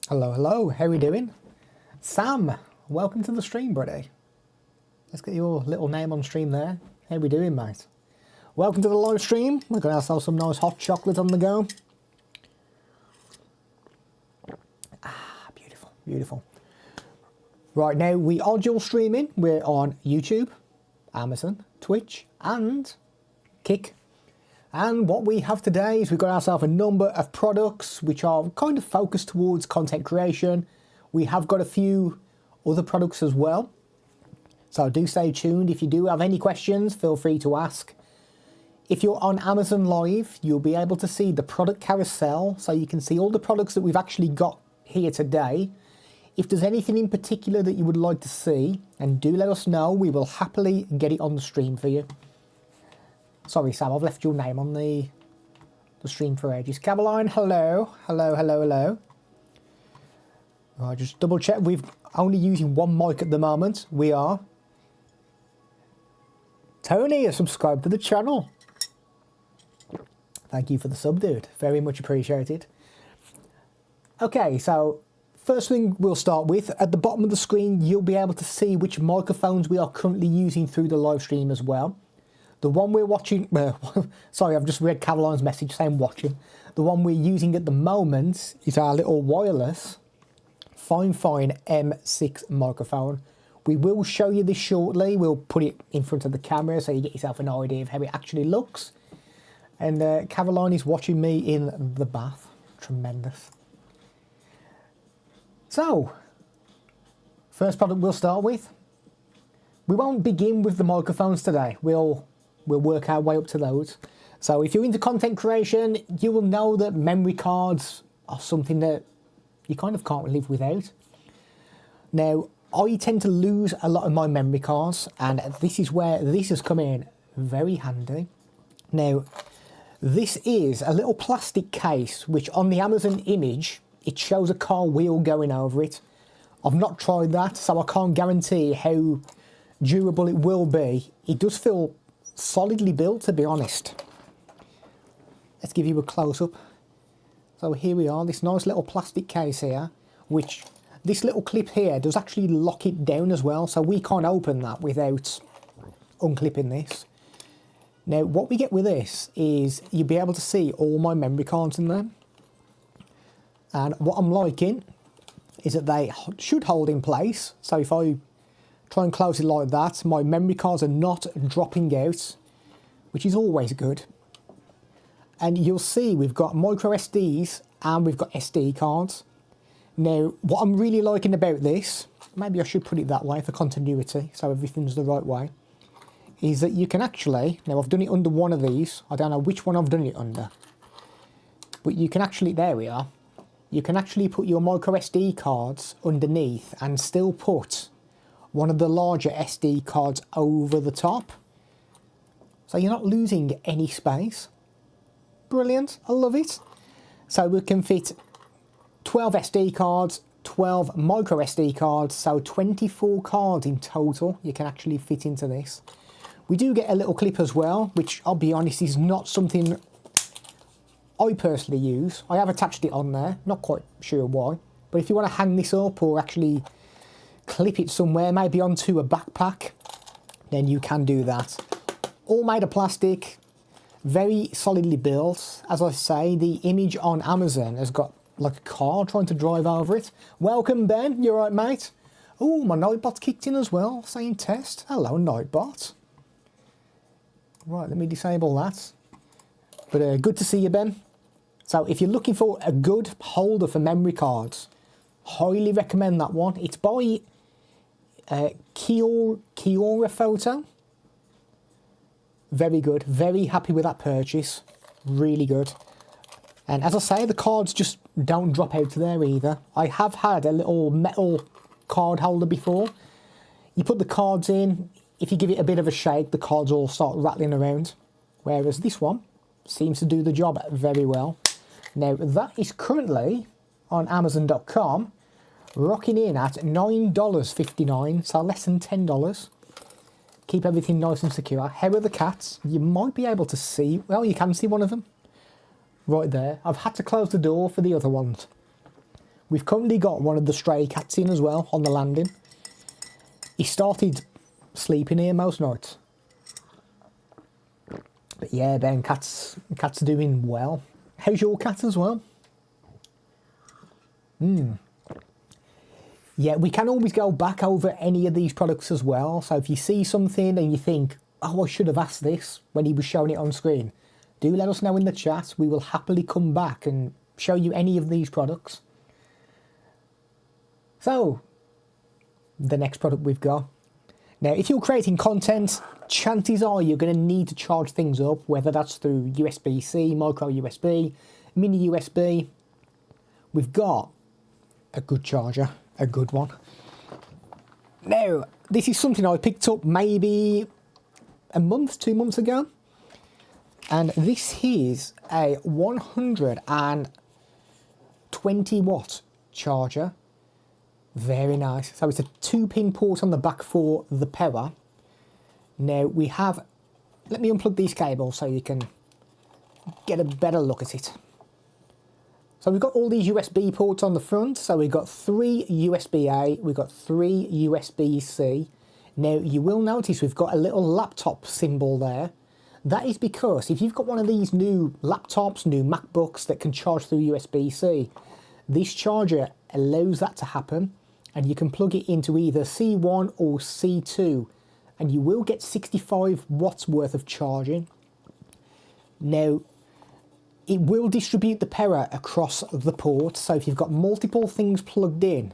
Hello, hello, how are we doing? Sam, welcome to the stream, buddy. Let's get your little name on stream there. How we doing, mate? Welcome to the live stream. We're going to have some nice hot chocolate on the go. Ah, beautiful, beautiful. Right, now we are dual streaming. We're on YouTube, Amazon, Twitch, and Kick. And what we have today is we've got ourselves a number of products which are kind of focused towards content creation. We have got a few other products as well. So do stay tuned. If you do have any questions, feel free to ask. If you're on Amazon Live, you'll be able to see the product carousel. So you can see all the products that we've actually got here today. If there's anything in particular that you would like to see, and do let us know, we will happily get it on the stream for you. Sorry, Sam, I've left your name on the stream for ages. Caroline, hello. Hello, hello, hello. Right, just double check. We're only using one mic at the moment. We are. Tony has subscribed to the channel. Thank you for the sub, dude. Very much appreciated. Okay, so first thing we'll start with, at the bottom of the screen, you'll be able to see which microphones we are currently using through the live stream as well. The one we're watching, sorry, I've just read Caroline's message saying watching. The one we're using at the moment is our little wireless Fifine AM8 microphone. We will show you this shortly. We'll put it in front of the camera so you get yourself an idea of how it actually looks. And Caroline is watching me in the bath. Tremendous. So, first product we'll start with. We won't begin with the microphones today. We'll work our way up to those. So if you're into content creation, you will know that memory cards are something that you kind of can't live without. Now, I tend to lose a lot of my memory cards, and this is where this has come in very handy. Now, this is a little plastic case, which on the Amazon image, it shows a car wheel going over it. I've not tried that, so I can't guarantee how durable it will be. It does feel solidly built, to be honest. Let's give you a close-up. So here we are, this nice little plastic case here, which this little clip here does actually lock it down as well, so we can't open that without unclipping this. Now what we get with this is you'll be able to see all my memory cards in there, and what I'm liking is that they should hold in place. So if I try and close it like that, my memory cards are not dropping out, which is always good. And you'll see we've got micro SDs and we've got SD cards. Now, what I'm really liking about this, maybe I should put it that way for continuity, so everything's the right way, is that you can actually, now I've done it under one of these, I don't know which one I've done it under, but you can actually, there we are, you can actually put your micro SD cards underneath and still put one of the larger SD cards over the top. So you're not losing any space. Brilliant, I love it. So we can fit 12 SD cards, 12 micro SD cards, so 24 cards in total you can actually fit into this. We do get a little clip as well, which I'll be honest is not something I personally use. I have attached it on there, not quite sure why, but if you want to hang this up or actually clip it somewhere, maybe onto a backpack, then you can do that. All made of plastic, very solidly built. As I say, the image on Amazon has got like a car trying to drive over it. Welcome, Ben. You alright, mate? Oh, my Nightbot's kicked in as well, saying test. Hello, Nightbot. Right, let me disable that. But good to see you, Ben. So if you're looking for a good holder for memory cards, highly recommend that one. It's by Kiora Photo. Very good. Very happy with that purchase. Really good. And as I say, the cards just don't drop out there either. I have had a little metal card holder before. You put the cards in, if you give it a bit of a shake, the cards all start rattling around. Whereas this one seems to do the job very well. Now that is currently on Amazon.com, rocking in at $9.59, so less than $10. Keep everything nice and secure. How are the cats? You might be able to see, well, you can see one of them right there. I've had to close the door for the other ones, We've currently got one of the stray cats in as well on the landing. He started sleeping here most nights. But yeah, Ben, cat's doing well. How's your cat as well? Yeah, we can always go back over any of these products as well. So if you see something and you think, oh, I should have asked this when he was showing it on screen, do let us know in the chat. We will happily come back and show you any of these products. So, the next product we've got. Now, if you're creating content, chances are you're going to need to charge things up, whether that's through USB-C, micro USB, mini USB. We've got a good charger, a good one. Now, this is something I picked up maybe a month, 2 months ago. And this is a 120 watt charger. Very nice. So it's a 2-pin port on the back for the power. Now we have, let me unplug these cables so you can get a better look at it. So we've got all these USB ports on the front. So we've got 3 USB-A, we've got 3 USB-C. Now you will notice we've got a little laptop symbol there. That is because if you've got one of these new laptops, new MacBooks that can charge through USB-C, this charger allows that to happen, and you can plug it into either C1 or C2, and you will get 65 watts worth of charging. Now, it will distribute the power across the port, so if you've got multiple things plugged in,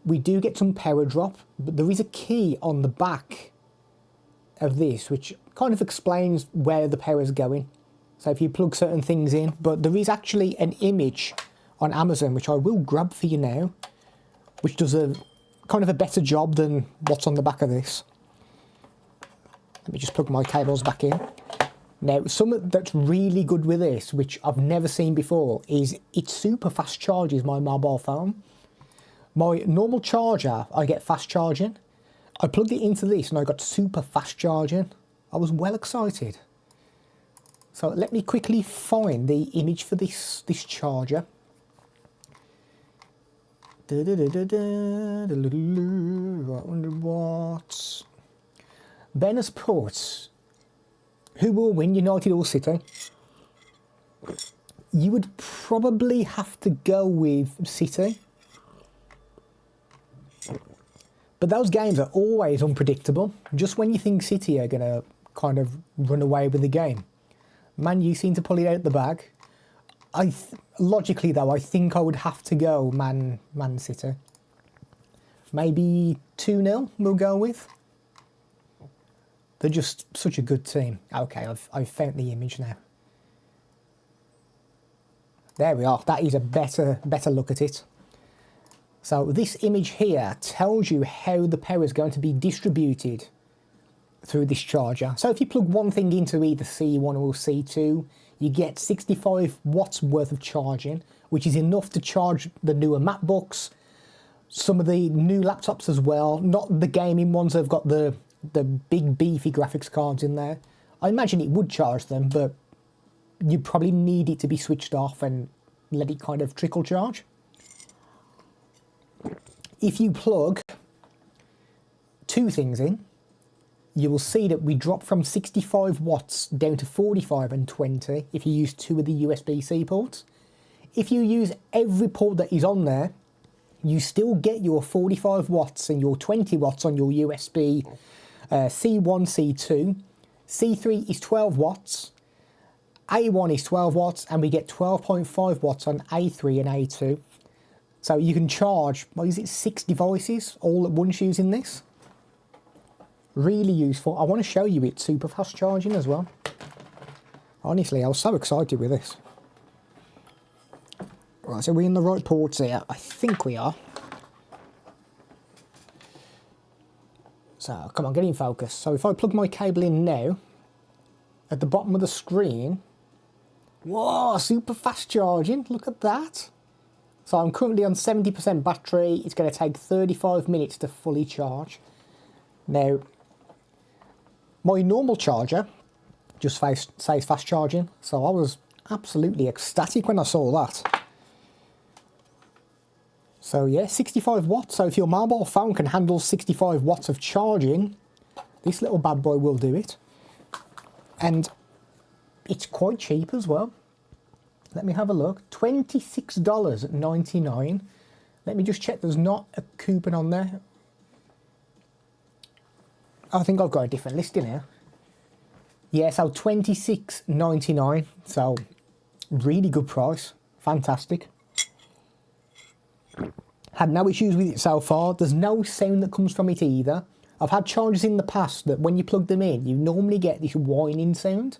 we do get some power drop, but there is a key on the back of this which kind of explains where the power is going. So if you plug certain things in, but there is actually an image on Amazon, which I will grab for you now, which does a kind of a better job than what's on the back of this. Let me just plug my cables back in. Now, something that's really good with this, which I've never seen before, is it super fast charges my mobile phone. My normal charger, I get fast charging. I plugged it into this and I got super fast charging. I was well excited. So let me quickly find the image for this charger. 100 watts. Ben has put, who will win, United or City? You would probably have to go with City. But those games are always unpredictable. Just when you think City are going to kind of run away with the game, Man U seem to pull it out the bag. Logically though, I think I would have to go Man City. Maybe 2-0 we'll go with. They're just such a good team. Okay, I've found the image now. There we are. That is a better look at it. So this image here tells you how the power is going to be distributed through this charger. So if you plug one thing into either C1 or C2, you get 65 watts worth of charging, which is enough to charge the newer MacBooks, some of the new laptops as well, not the gaming ones that have got the big beefy graphics cards in there. I imagine it would charge them, but you probably need it to be switched off and let it kind of trickle charge. If you plug 2 things in, you will see that we drop from 65 watts down to 45 and 20 if you use 2 of the USB-C ports. If you use every port that is on there, you still get your 45 watts and your 20 watts on your USB C1, C2. C3 is 12 watts, A1 is 12 watts, and we get 12.5 watts on A3 and A2. So you can charge, what is it, 6 devices all at once using this. Really useful. I want to show you it super fast charging as well. Honestly, I was so excited with this. Right, so we're in the right ports here. I think we are. So, come on, get in focus. So if I plug my cable in now, at the bottom of the screen, whoa, super fast charging, look at that. So I'm currently on 70% battery. It's going to take 35 minutes to fully charge. Now, my normal charger just says fast charging, so I was absolutely ecstatic when I saw that. So yeah, 65 watts. So if your mobile phone can handle 65 watts of charging, this little bad boy will do it. And it's quite cheap as well. Let me have a look. $26.99. Let me just check there's not a coupon on there. I think I've got a different listing here. Yeah, so $26.99. So really good price. Fantastic. Had no issues with it so far. There's no sound that comes from it either. I've had chargers in the past that when you plug them in, you normally get this whining sound.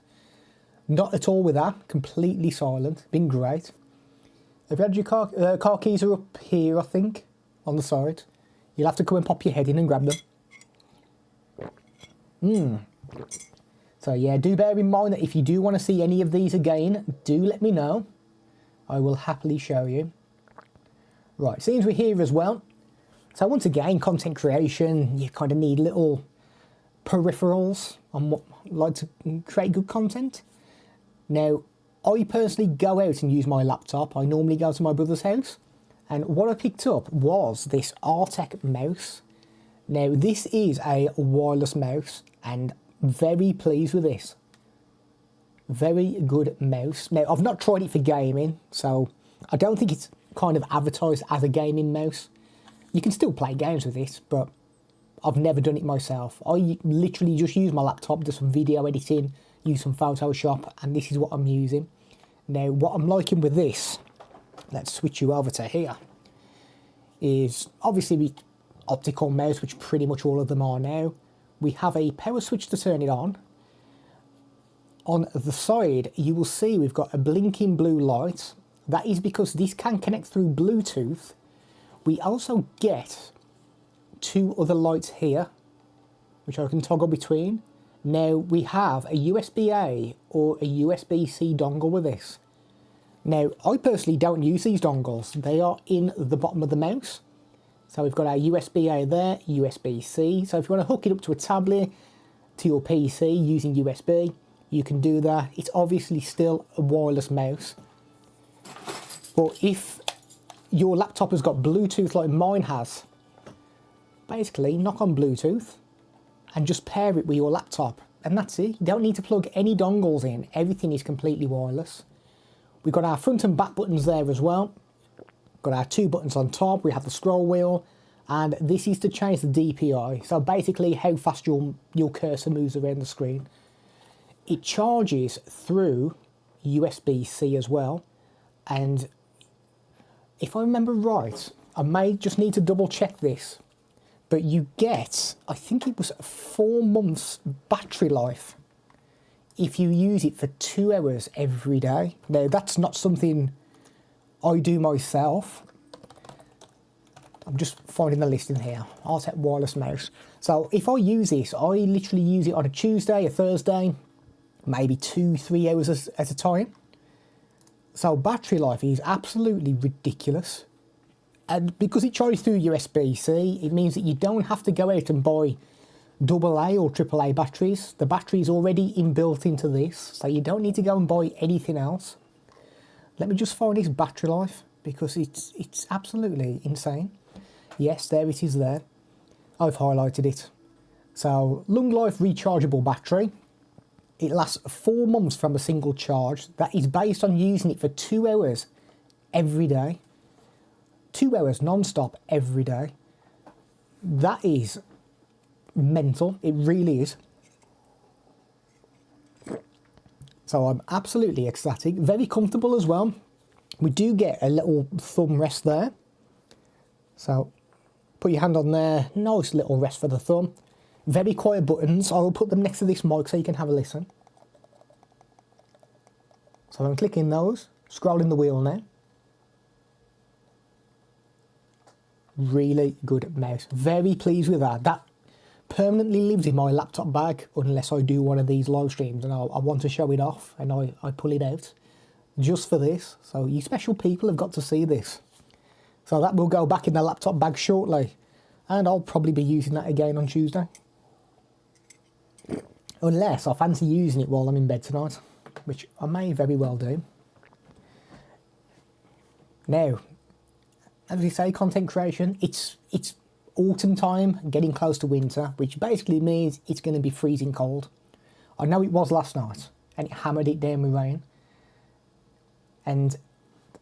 Not at all with that. Completely silent. Been great. Have you had your car keys are up here, I think, on the side. You'll have to come and pop your head in and grab them. So yeah, do bear in mind that if you do want to see any of these again, do let me know. I will happily show you. Right, seems we're here as well. So once again, content creation, you kind of need little peripherals on what like to create good content. Now, I personally go out and use my laptop. I normally go to my brother's house, and what I picked up was this Artec mouse. Now, this is a wireless mouse, and very pleased with this. Very good mouse. Now, I've not tried it for gaming, so I don't think it's kind of advertised as a gaming mouse. You can still play games with this, but I've never done it myself. I literally just use my laptop, do some video editing, use some Photoshop, and this is what I'm using. Now, what I'm liking with this, let's switch you over to here, is obviously the optical mouse, which pretty much all of them are now. We have a power switch to turn it on. On the side, you will see we've got a blinking blue light. That is because this can connect through Bluetooth. We also get two other lights here, which I can toggle between. Now, we have a USB-A or a USB-C dongle with this. Now, I personally don't use these dongles. They are in the bottom of the mouse. So we've got our USB-A there, USB-C. So if you want to hook it up to a tablet, to your PC using USB, you can do that. It's obviously still a wireless mouse. But if your laptop has got Bluetooth like mine has, basically knock on Bluetooth and just pair it with your laptop, and that's it. You don't need to plug any dongles in. Everything is completely wireless. We've got our front and back buttons there as well. Got our two buttons on top. We have the scroll wheel, and this is to change the DPI. So basically how fast your cursor moves around the screen. It charges through USB-C as well, and if I remember right, I may just need to double check this, but you get, I think it was 4 months battery life if you use it for 2 hours every day. Now, that's not something I do myself. I'm just finding the listing here. Artec wireless mouse. So if I use this, I literally use it on a Tuesday, a Thursday, maybe 2-3 hours at a time. So battery life is absolutely ridiculous. And because it charges through USB-C, it means that you don't have to go out and buy AA or AAA batteries. The battery is already inbuilt into this, so you don't need to go and buy anything else. Let me just find this battery life, because it's absolutely insane. Yes, there it is there. I've highlighted it. So, long life rechargeable battery. It lasts 4 months from a single charge. That is based on using it for 2 hours every day. 2 hours non-stop every day. That is mental. It really is. So I'm absolutely ecstatic. Very comfortable as well. We do get a little thumb rest there. So put your hand on there. Nice little rest for the thumb. Very quiet buttons. I'll put them next to this mic so you can have a listen. So I'm clicking those, scrolling the wheel now. Really good mouse. Very pleased with that. That permanently lives in my laptop bag unless I do one of these live streams and I want to show it off, and I pull it out just for this. So you special people have got to see this. So that will go back in the laptop bag shortly, and I'll probably be using that again on Tuesday. Unless I fancy using it while I'm in bed tonight, which I may very well do. Now, as we say, content creation, it's autumn time, getting close to winter, which basically means it's going to be freezing cold. I know it was last night, and it hammered it down with rain. And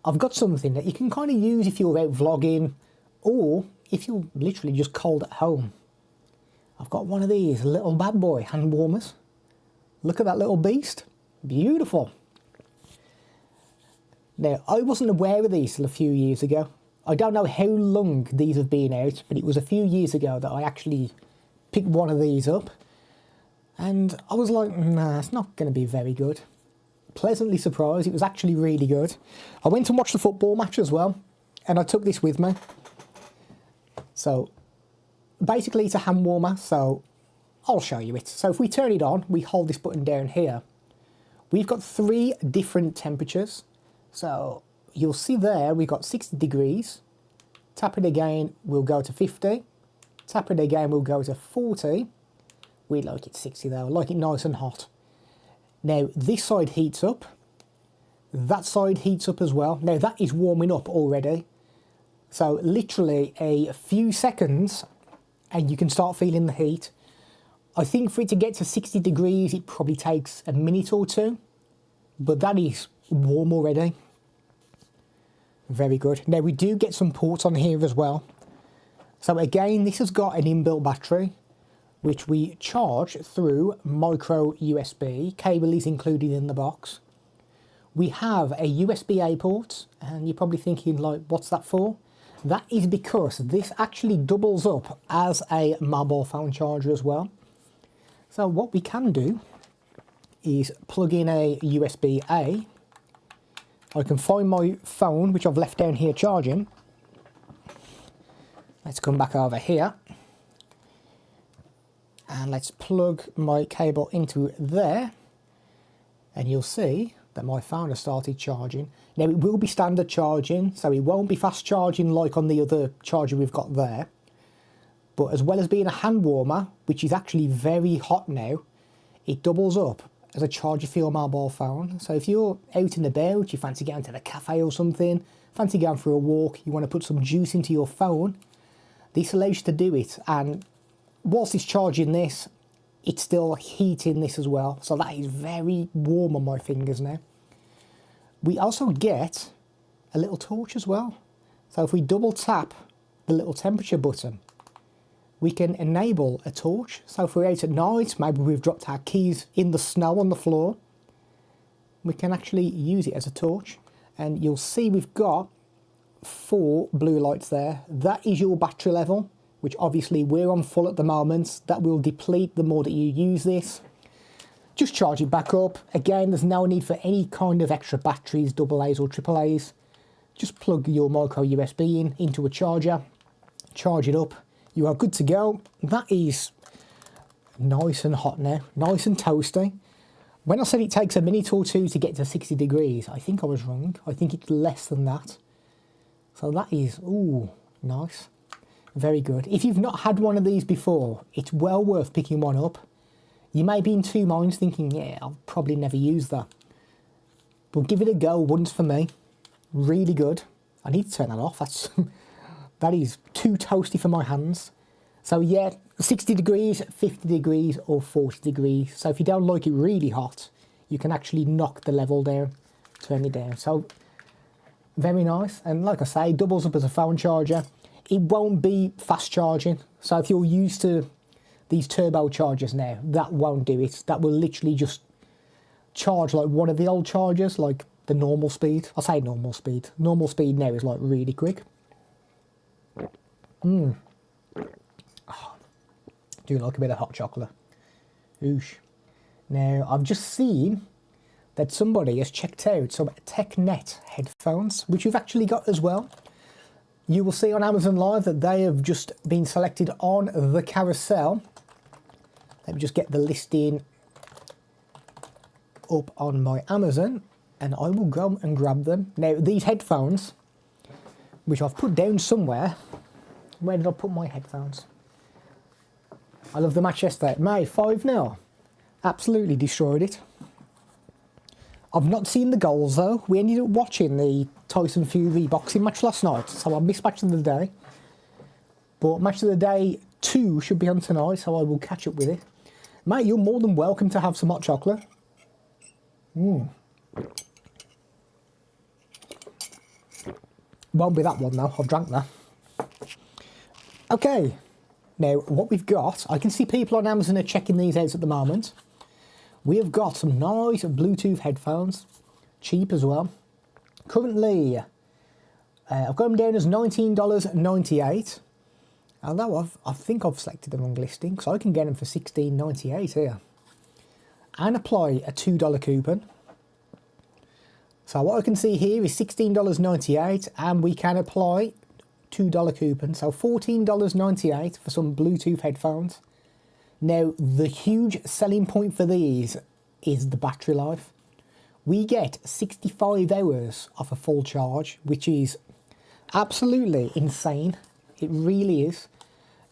I've got something that you can kind of use if you're out vlogging, or if you're literally just cold at home. I've got one of these little bad boy hand warmers. Look at that little beast. Beautiful. Now, I wasn't aware of these till a few years ago. I don't know how long these have been out, but it was a few years ago that I actually picked one of these up. And I was like, nah, it's not going to be very good. Pleasantly surprised, it was actually really good. I went and watched the football match as well, and I took this with me. So, basically it's a hand warmer, so I'll show you it. So if we turn it on, we hold this button down here. We've got 3 different temperatures. So you'll see there we've got 60 degrees. Tap it again, we'll go to 50. Tap it again, we'll go to 40. We like it 60 though, I like it nice and hot. Now this side heats up. That side heats up as well. Now that is warming up already. So literally a few seconds and you can start feeling the heat. I think for it to get to 60 degrees, it probably takes a minute or two, but that is warm already. Very good. Now we do get some ports on here as well. So again, this has got an inbuilt battery, which we charge through micro USB. Cable is included in the box. We have a USB-A port, and you're probably thinking like, what's that for? That is because this actually doubles up as a mobile phone charger as well. So what we can do is plug in a USB-A. I can find my phone, which I've left down here charging. Let's come back over here. And let's plug my cable into there. And you'll see that my phone has started charging. Now it will be standard charging, so it won't be fast charging like on the other charger we've got there. But as well as being a hand warmer, which is actually very hot now, it doubles up as a charger for your mobile phone. So if you're out and about, you fancy going to the cafe or something, fancy going for a walk, you want to put some juice into your phone, this allows you to do it. And whilst it's charging this, it's still heating this as well. So that is very warm on my fingers now. We also get a little torch as well. So if we double tap the little temperature button, we can enable a torch. So if we're out at night, maybe we've dropped our keys in the snow on the floor, we can actually use it as a torch. And you'll see we've got 4 blue lights there. That is your battery level, which obviously we're on full at the moment. That will deplete the more that you use this. Just charge it back up. Again, there's no need for any kind of extra batteries, AA's or AAA's. Just plug your micro USB in into a charger, charge it up. You are good to go. That is nice and hot now, nice and toasty. When I said it takes a minute or two to get to 60 degrees, I think I was wrong. I think it's less than that. So that is, ooh, nice. Very good. If you've not had one of these before, it's well worth picking one up. You may be in 2 minds thinking, yeah, I'll probably never use that. But give it a go once for me. Really good. I need to turn that off. That is too toasty for my hands. So yeah, 60 degrees, 50 degrees or 40 degrees. So if you don't like it really hot, you can actually knock the level down, turn it down. So very nice. And like I say, doubles up as a phone charger. It won't be fast charging. So if you're used to these turbo chargers now, that won't do it. That will literally just charge like one of the old chargers, like the normal speed. I say normal speed. Normal speed now is like really quick. Oh, do like a bit of hot chocolate. Oosh. Now, I've just seen that somebody has checked out some TechNet headphones, which we've actually got as well. You will see on Amazon Live that they have just been selected on the carousel. Let me just get the listing up on my Amazon and I will go and grab them. Now, these headphones, which I've put down somewhere. Where did I put my headphones? I love the match yesterday. May 5-0. Absolutely destroyed it. I've not seen the goals though. We ended up watching the Tyson Fury boxing match last night, so I missed match of the day. But match of the day 2 should be on tonight, so I will catch up with it. Mate, you're more than welcome to have some hot chocolate. Won't be that one though, I've drank that. Okay, now what we've got, I can see people on Amazon are checking these out at the moment. We have got some nice Bluetooth headphones, cheap as well. Currently, I've got them down as $19.98. Although I think I've selected the wrong listing, so I can get them for $16.98 here. And apply a $2 coupon. So what I can see here is $16.98, and we can apply $2 coupon, so $14.98 for some Bluetooth headphones. Now, the huge selling point for these is the battery life. We get 65 hours off a full charge, which is absolutely insane. It really is.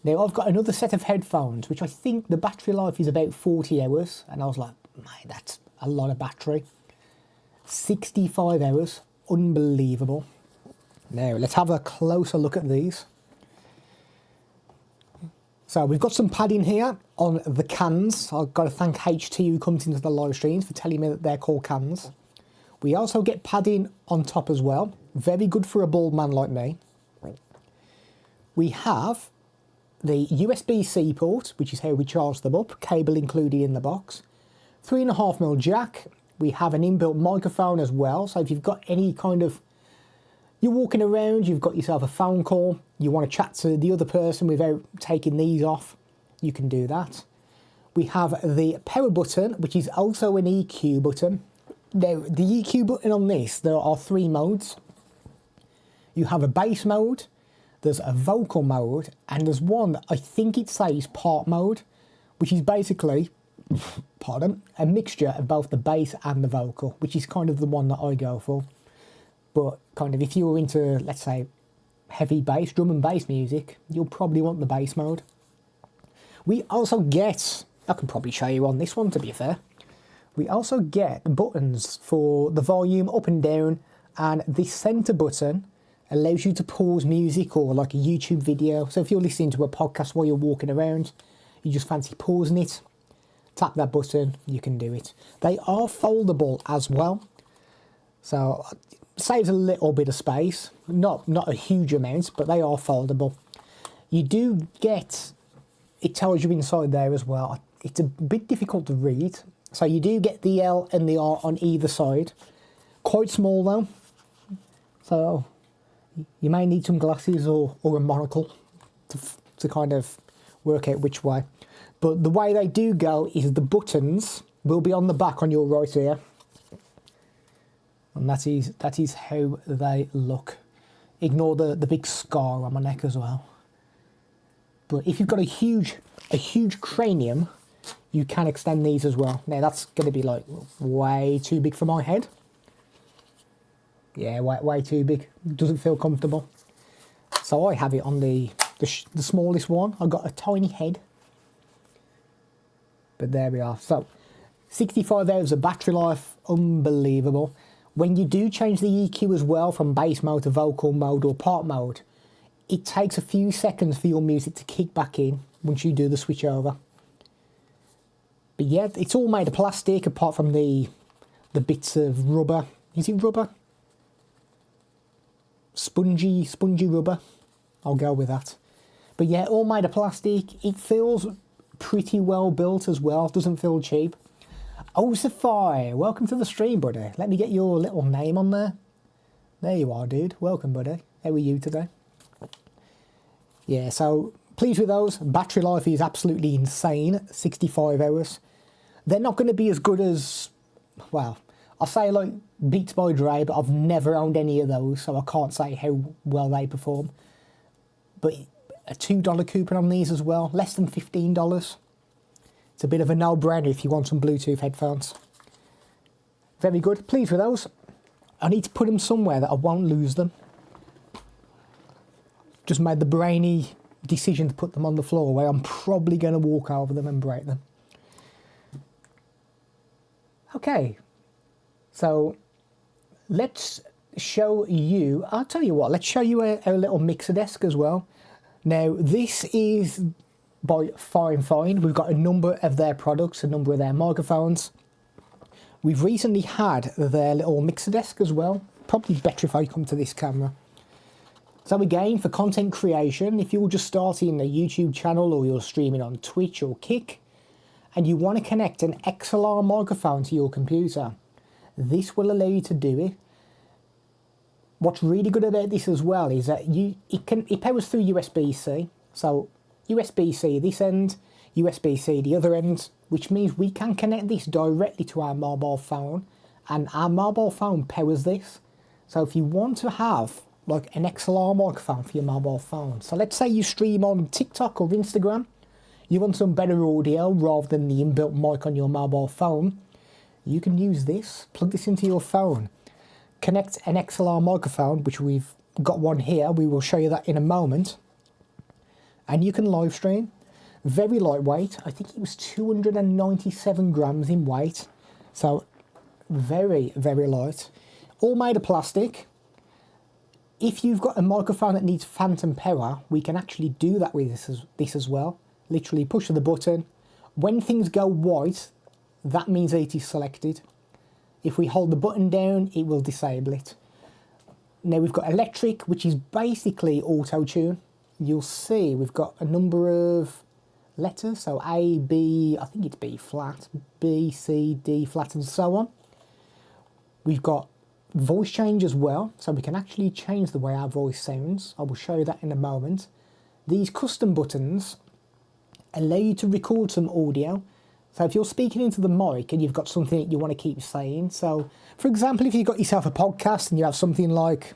Now, I've got another set of headphones, which I think the battery life is about 40 hours. And I was like, mate, that's a lot of battery. 65 hours. Unbelievable. Now, let's have a closer look at these. So we've got some padding here on the cans. I've got to thank HT who comes into the live streams for telling me that they're called cans. We also get padding on top as well. Very good for a bald man like me. We have the USB-C port, which is how we charge them up, cable included in the box. 3.5mm jack. We have an inbuilt microphone as well, so if you've got any kind of, you're walking around, you've got yourself a phone call, you want to chat to the other person without taking these off, you can do that. We have the power button, which is also an EQ button. Now, the EQ button on this, there are 3 modes. You have a bass mode, there's a vocal mode, and there's one that I think it says part mode, which is basically, pardon, a mixture of both the bass and the vocal, which is kind of the one that I go for. But kind of if you were into, let's say, heavy bass, drum and bass music, you'll probably want the bass mode. We also get, I can probably show you on this one to be fair, we also get buttons for the volume up and down, and the centre button allows you to pause music or like a YouTube video. So if you're listening to a podcast while you're walking around, you just fancy pausing it, tap that button, you can do it. They are foldable as well, so saves a little bit of space, not a huge amount, but they are foldable. You do get, it tells you inside there as well, it's a bit difficult to read, so you do get the L and the R on either side, quite small though, so you may need some glasses or a monocle to kind of work out which way. But the way they do go is the buttons will be on the back on your right ear. And that is how they look. Ignore the big scar on my neck as well. But if you've got a huge cranium, you can extend these as well. Now that's going to be like way too big for my head. Yeah, way too big. Doesn't feel comfortable. So I have it on the smallest one. I've got a tiny head. But there we are. So 65 hours of battery life, unbelievable. When you do change the EQ as well from bass mode to vocal mode or part mode, it takes a few seconds for your music to kick back in once you do the switch over. But yeah, it's all made of plastic apart from the bits of rubber. Is it rubber? Spongy rubber. I'll go with that. But yeah, all made of plastic. It feels pretty well built as well. Doesn't feel cheap. Oh, Sapphire, welcome to the stream, buddy. Let me get your little name on there. There you are, dude. Welcome, buddy. How are you today? Yeah, so pleased with those. Battery life is absolutely insane. 65 hours. They're not going to be as good as, well, I'll say like Beats by Dre, but I've never owned any of those, so I can't say how well they perform. But a $2 coupon on these as well, less than $15. It's a bit of a no-brainer if you want some Bluetooth headphones. Very good, pleased with those. I need to put them somewhere that I won't lose them. Just made the brainy decision to put them on the floor where I'm probably going to walk over them and break them. Okay, So let's show you, I'll tell you what, let's show you a little mixer desk as well. Now this is by Fifine. We've got a number of their products, a number of their microphones. We've recently had their little mixer desk as well. Probably better if I come to this camera. So again, for content creation, if you're just starting a YouTube channel or you're streaming on Twitch or Kick, and you want to connect an XLR microphone to your computer, this will allow you to do it. What's really good about this as well is that it powers through USB-C. So USB-C this end, USB-C the other end, which means we can connect this directly to our mobile phone, and our mobile phone powers this. So if you want to have like an XLR microphone for your mobile phone, so let's say you stream on TikTok or Instagram, you want some better audio rather than the inbuilt mic on your mobile phone, you can use this, plug this into your phone, connect an XLR microphone, which we've got one here, we will show you that in a moment, and you can live stream. Very lightweight, I think it was 297 grams in weight, so very, very light. All made of plastic. If you've got a microphone that needs phantom power, we can actually do that with this as well. Literally push the button. When things go white, that means it is selected. If we hold the button down, it will disable it. Now we've got electric, which is basically auto-tune. You'll see we've got a number of letters, so A, B, I think it's B flat, B, C, D flat, and so on. We've got voice change as well, so we can actually change the way our voice sounds. I will show you that in a moment. These custom buttons allow you to record some audio. So if you're speaking into the mic and you've got something that you want to keep saying, so for example, if you've got yourself a podcast and you have something like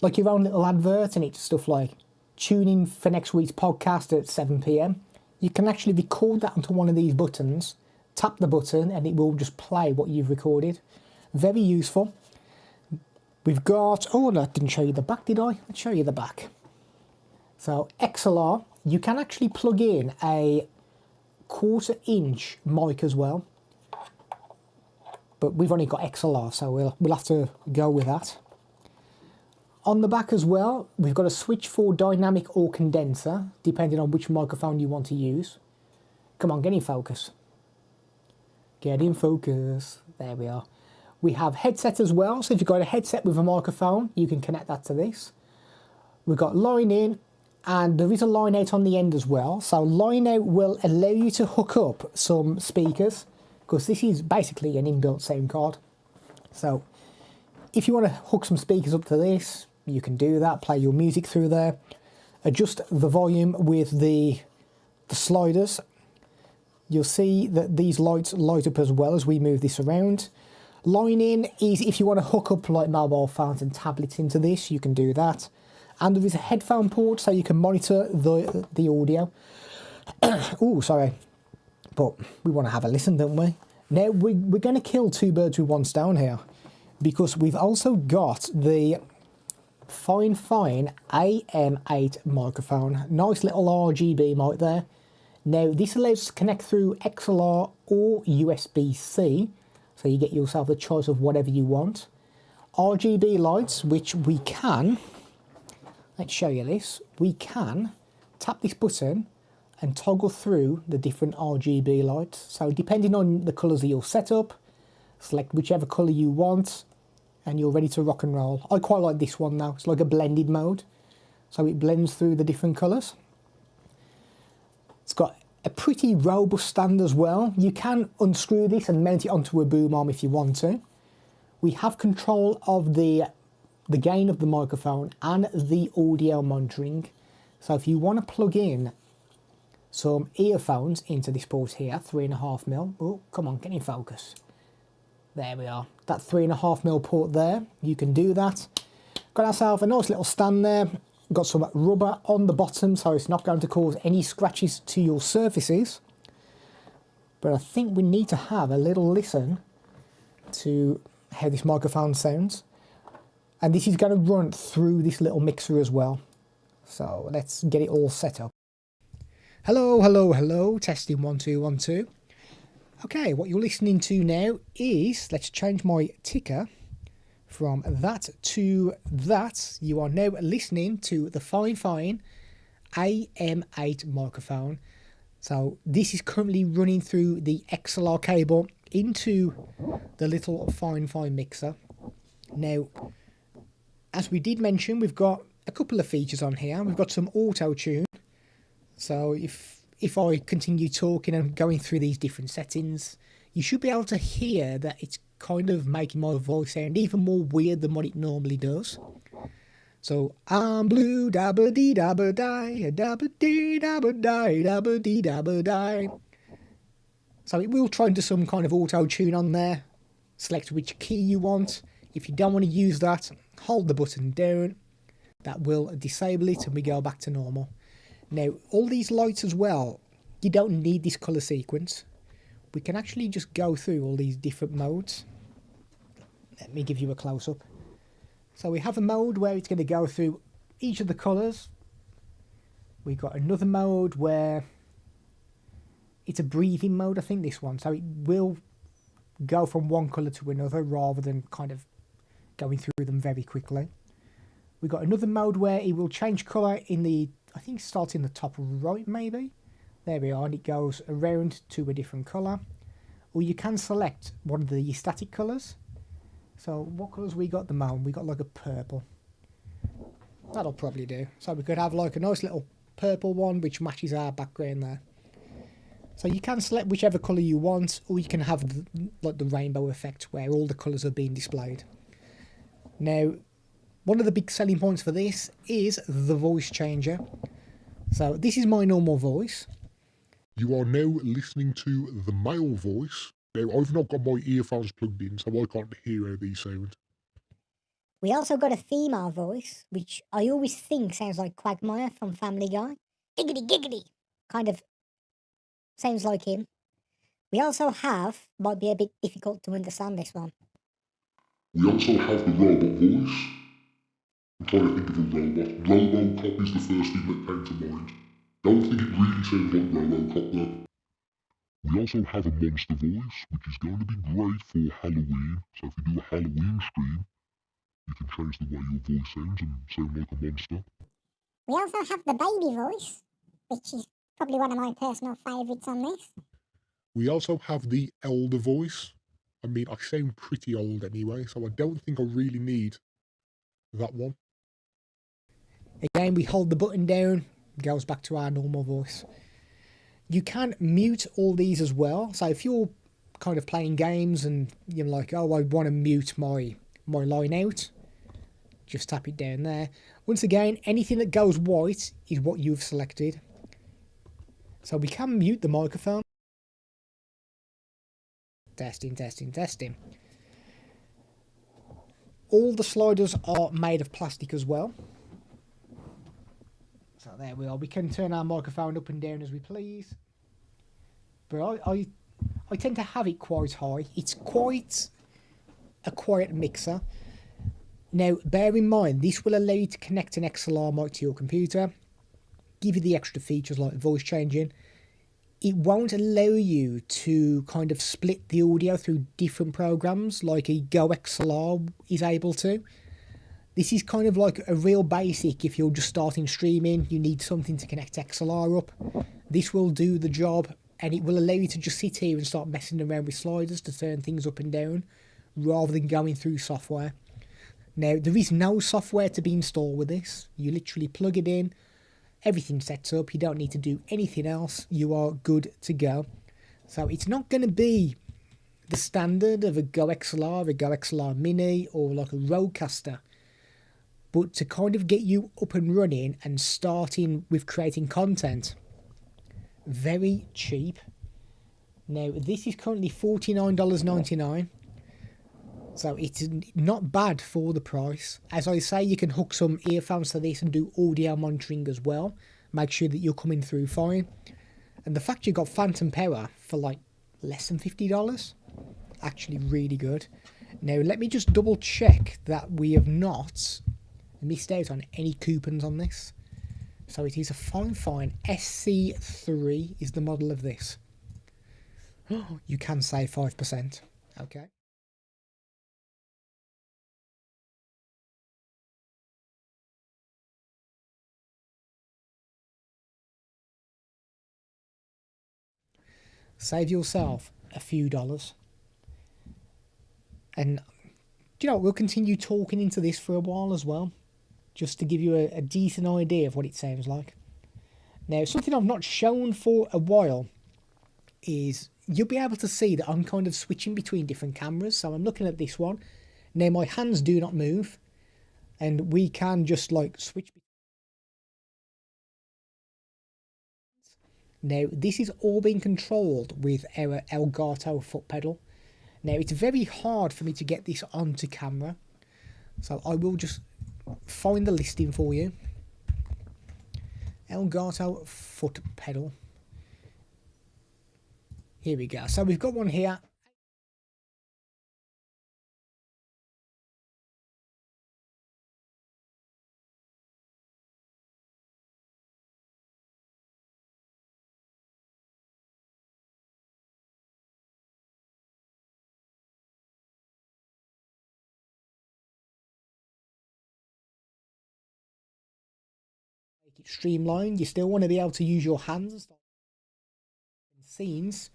your own little advert and it's stuff like tune in for next week's podcast at 7 PM, you can actually record that onto one of these buttons, tap the button, and it will just play what you've recorded. Very useful. We've got, oh no, I didn't show you the back, did I? Let's show you the back. So XLR, you can actually plug in a 1/4 inch mic as well, but we've only got XLR, so we'll have to go with that. On the back as well, we've got a switch for dynamic or condenser, depending on which microphone you want to use. Come on, get in focus. Get in focus. There we are. We have headset as well, so if you've got a headset with a microphone, you can connect that to this. We've got line in, and there is a line out on the end as well. So line out will allow you to hook up some speakers, because this is basically an inbuilt sound card. So if you want to hook some speakers up to this, you can do that, play your music through there, adjust the volume with the sliders. You'll see that these lights light up as well as we move this around. Line in is if you want to hook up like mobile phones and tablets into this, you can do that. And there is a headphone port so you can monitor the audio. Oh, sorry. But we want to have a listen, don't we? Now, we're going to kill two birds with one stone here, because we've also got the Fifine AM8 microphone. Nice little RGB mic there. Now, this allows us to connect through XLR or USB-C, so you get yourself the choice of whatever you want. RGB lights, which we can, let's show you this, we can tap this button and toggle through the different RGB lights. So depending on the colours of your setup, select whichever colour you want and you're ready to rock and roll. I quite like this one now, it's like a blended mode, so it blends through the different colours. It's got a pretty robust stand as well. You can unscrew this and mount it onto a boom arm if you want to. We have control of the gain of the microphone and the audio monitoring. So if you want to plug in some earphones into this port here, 3.5mm. Oh, come on, get in focus. There we are. That 3.5mm port there, you can do that. Got ourselves a nice little stand there. Got some rubber on the bottom, so it's not going to cause any scratches to your surfaces. But I think we need to have a little listen to how this microphone sounds. And this is going to run through this little mixer as well. So let's get it all set up. Hello, hello, hello. Testing 1 2 1 2. Okay, what you're listening to now is, let's change my ticker from that to that. You are now listening to the Fifine AM8 microphone. So this is currently running through the XLR cable into the little Fifine mixer. Now, as we did mention, we've got a couple of features on here. We've got some auto tune. So if I continue talking and going through these different settings, you should be able to hear that it's kind of making my voice sound even more weird than what it normally does. So, I'm blue, dabba dee dabba die, dabba dee dabba die, dabba dee dabba die. So it will try and do some kind of auto tune on there. Select which key you want. If you don't want to use that, hold the button down. That will disable it and we go back to normal. Now, all these lights as well, you don't need this colour sequence. We can actually just go through all these different modes. Let me give you a close-up. So we have a mode where it's going to go through each of the colours. We've got another mode where it's a breathing mode, I think, this one. So it will go from one colour to another rather than kind of going through them very quickly. We've got another mode where it will change colour in the, I think it starts in the top right maybe. There we are, and it goes around to a different colour. Or you can select one of the static colours. So what colours we got at the moment? We got like a purple. That'll probably do. So we could have like a nice little purple one which matches our background there. So you can select whichever colour you want, or you can have like the rainbow effect where all the colours are being displayed. Now, one of the big selling points for this is the voice changer. So this is my normal voice. You are now listening to the male voice. Now, I've not got my earphones plugged in, so I can't hear how these sound. We also got a female voice, which I always think sounds like Quagmire from Family Guy. Giggity giggity. Kind of sounds like him. We also have, might be a bit difficult to understand this one. We also have the robot voice. I'm trying to think of a robot. Robocop is the first thing that came to mind. Don't think it really sounds like Robocop though. We also have a monster voice, which is going to be great for Halloween. So if you do a Halloween stream, you can change the way your voice sounds and sound like a monster. We also have the baby voice, which is probably one of my personal favourites on this. We also have the elder voice. I mean, I sound pretty old anyway, so I don't think I really need that one. Again, we hold the button down, goes back to our normal voice. You can mute all these as well. So if you're kind of playing games and you're like, oh, I want to mute my line out, just tap it down there. Once again, anything that goes white is what you've selected. So we can mute the microphone. Testing, testing, testing. All the sliders are made of plastic as well. So there we are. We can turn our microphone up and down as we please. But I tend to have it quite high. It's quite a quiet mixer. Now, bear in mind, this will allow you to connect an XLR mic to your computer, give you the extra features like voice changing. It won't allow you to kind of split the audio through different programs like a Go XLR is able to. This is kind of like a real basic. If you're just starting streaming, you need something to connect XLR up. This will do the job, and it will allow you to just sit here and start messing around with sliders to turn things up and down rather than going through software. Now, there is no software to be installed with this. You literally plug it in, everything sets up, you don't need to do anything else, you are good to go. So it's not going to be the standard of a Go XLR Mini, or like a Rodecaster. But to kind of get you up and running and starting with creating content, very cheap. Now, this is currently $49.99. So it's not bad for the price. As I say, you can hook some earphones to this and do audio monitoring as well. Make sure that you're coming through fine. And the fact you got phantom power for like less than $50, actually really good. Now, let me just double check that we have not missed out on any coupons on this. So it is a Fifine SC3 is the model of this. You can save 5%. Okay. Save yourself a few dollars. And, you know, we'll continue talking into this for a while as well, just to give you a decent idea of what it sounds like. Now, something I've not shown for a while is you'll be able to see that I'm kind of switching between different cameras. So I'm looking at this one. Now, my hands do not move, and we can just like switch. Now, this is all being controlled with our Elgato foot pedal. Now, it's very hard for me to get this onto camera, so I will just find the listing for you. Elgato foot pedal. Here we go. So we've got one here. Make it streamlined. You still want to be able to use your hands. Scenes,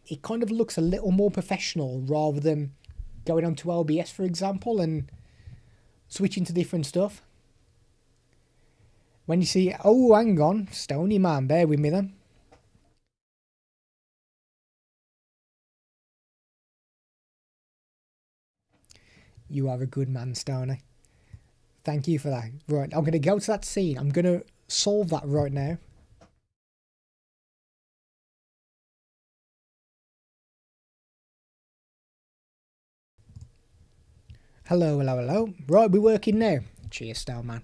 it kind of looks a little more professional rather than going onto OBS, for example, and switching to different stuff. When you see, oh, hang on, Stony man, bear with me then. You are a good man, Stony. Thank you for that. Right, I'm going to go to that scene. I'm going to solve that right now. Hello, hello, hello. Right, we're working now. Cheers, Stone.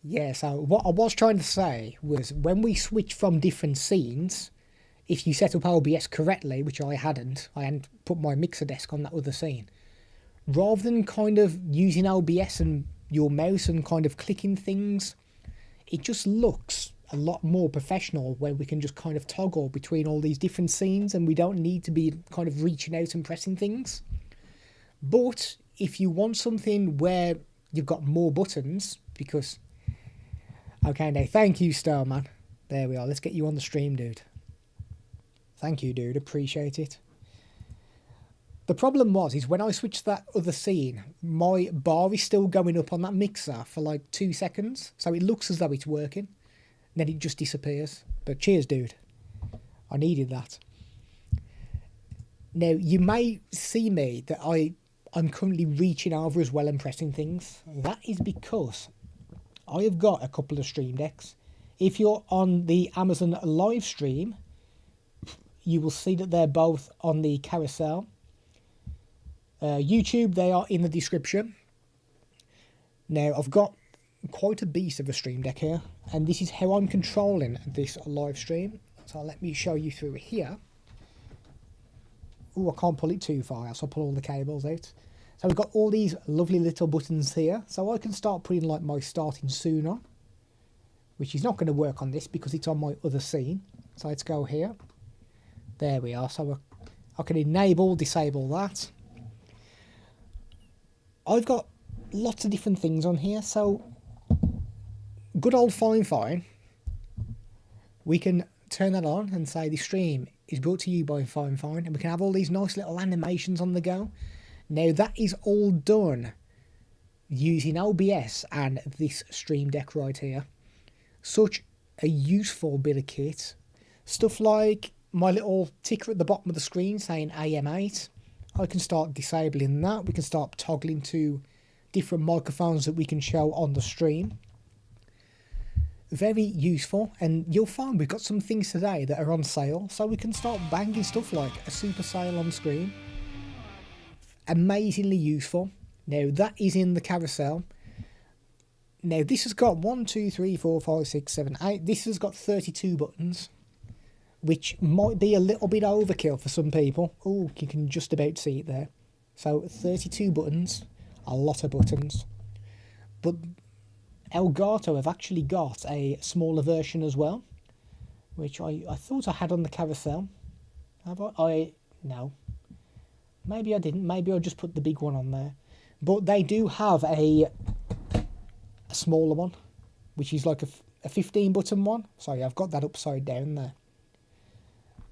Yeah, so what I was trying to say was when we switch from different scenes, if you set up OBS correctly, which I hadn't put my mixer desk on that other scene, rather than kind of using OBS and your mouse and kind of clicking things, it just looks a lot more professional where we can just kind of toggle between all these different scenes and we don't need to be kind of reaching out and pressing things. But if you want something where you've got more buttons, because... Okay, now, thank you, Starman. There we are. Let's get you on the stream, dude. Thank you, dude. Appreciate it. The problem is when I switched that other scene, my bar is still going up on that mixer for like 2 seconds. So it looks as though it's working. Then it just disappears. But cheers, dude. I needed that. Now, you may see me that I'm currently reaching over as well and pressing things. That is because I have got a couple of stream decks. If you're on the Amazon live stream, you will see that they're both on the carousel. YouTube, they are in the description. Now, I've got quite a beast of a stream deck here, and this is how I'm controlling this live stream. So let me show you through here. Oh, I can't pull it too far, so I'll pull all the cables out. So we've got all these lovely little buttons here. So I can start putting like my starting soon on, which is not going to work on this because it's on my other scene. So let's go here. There we are. So I can enable, disable that. I've got lots of different things on here. So good old Fifine. We can turn that on and say the stream is brought to you by Fifine, and we can have all these nice little animations on the go. Now that is all done using OBS and this stream deck right here. Such a useful bit of kit. Stuff like my little ticker at the bottom of the screen saying AM8. I can start disabling that. We can start toggling to different microphones that we can show on the stream. Very useful, and you'll find we've got some things today that are on sale, so we can start banging stuff like a super sale on screen. Amazingly useful. Now that is in the carousel. Now this has got 1, 2, 3, 4, 5, 6, 7, 8. This has got 32 buttons, which might be a little bit overkill for some people. Oh, you can just about see it there. So 32 buttons, a lot of buttons. But Elgato have actually got a smaller version as well, which I thought I had on the carousel. Have I? No. Maybe I didn't. Maybe I just put the big one on there. But they do have a smaller one, which is like a 15 button one. Sorry, I've got that upside down there.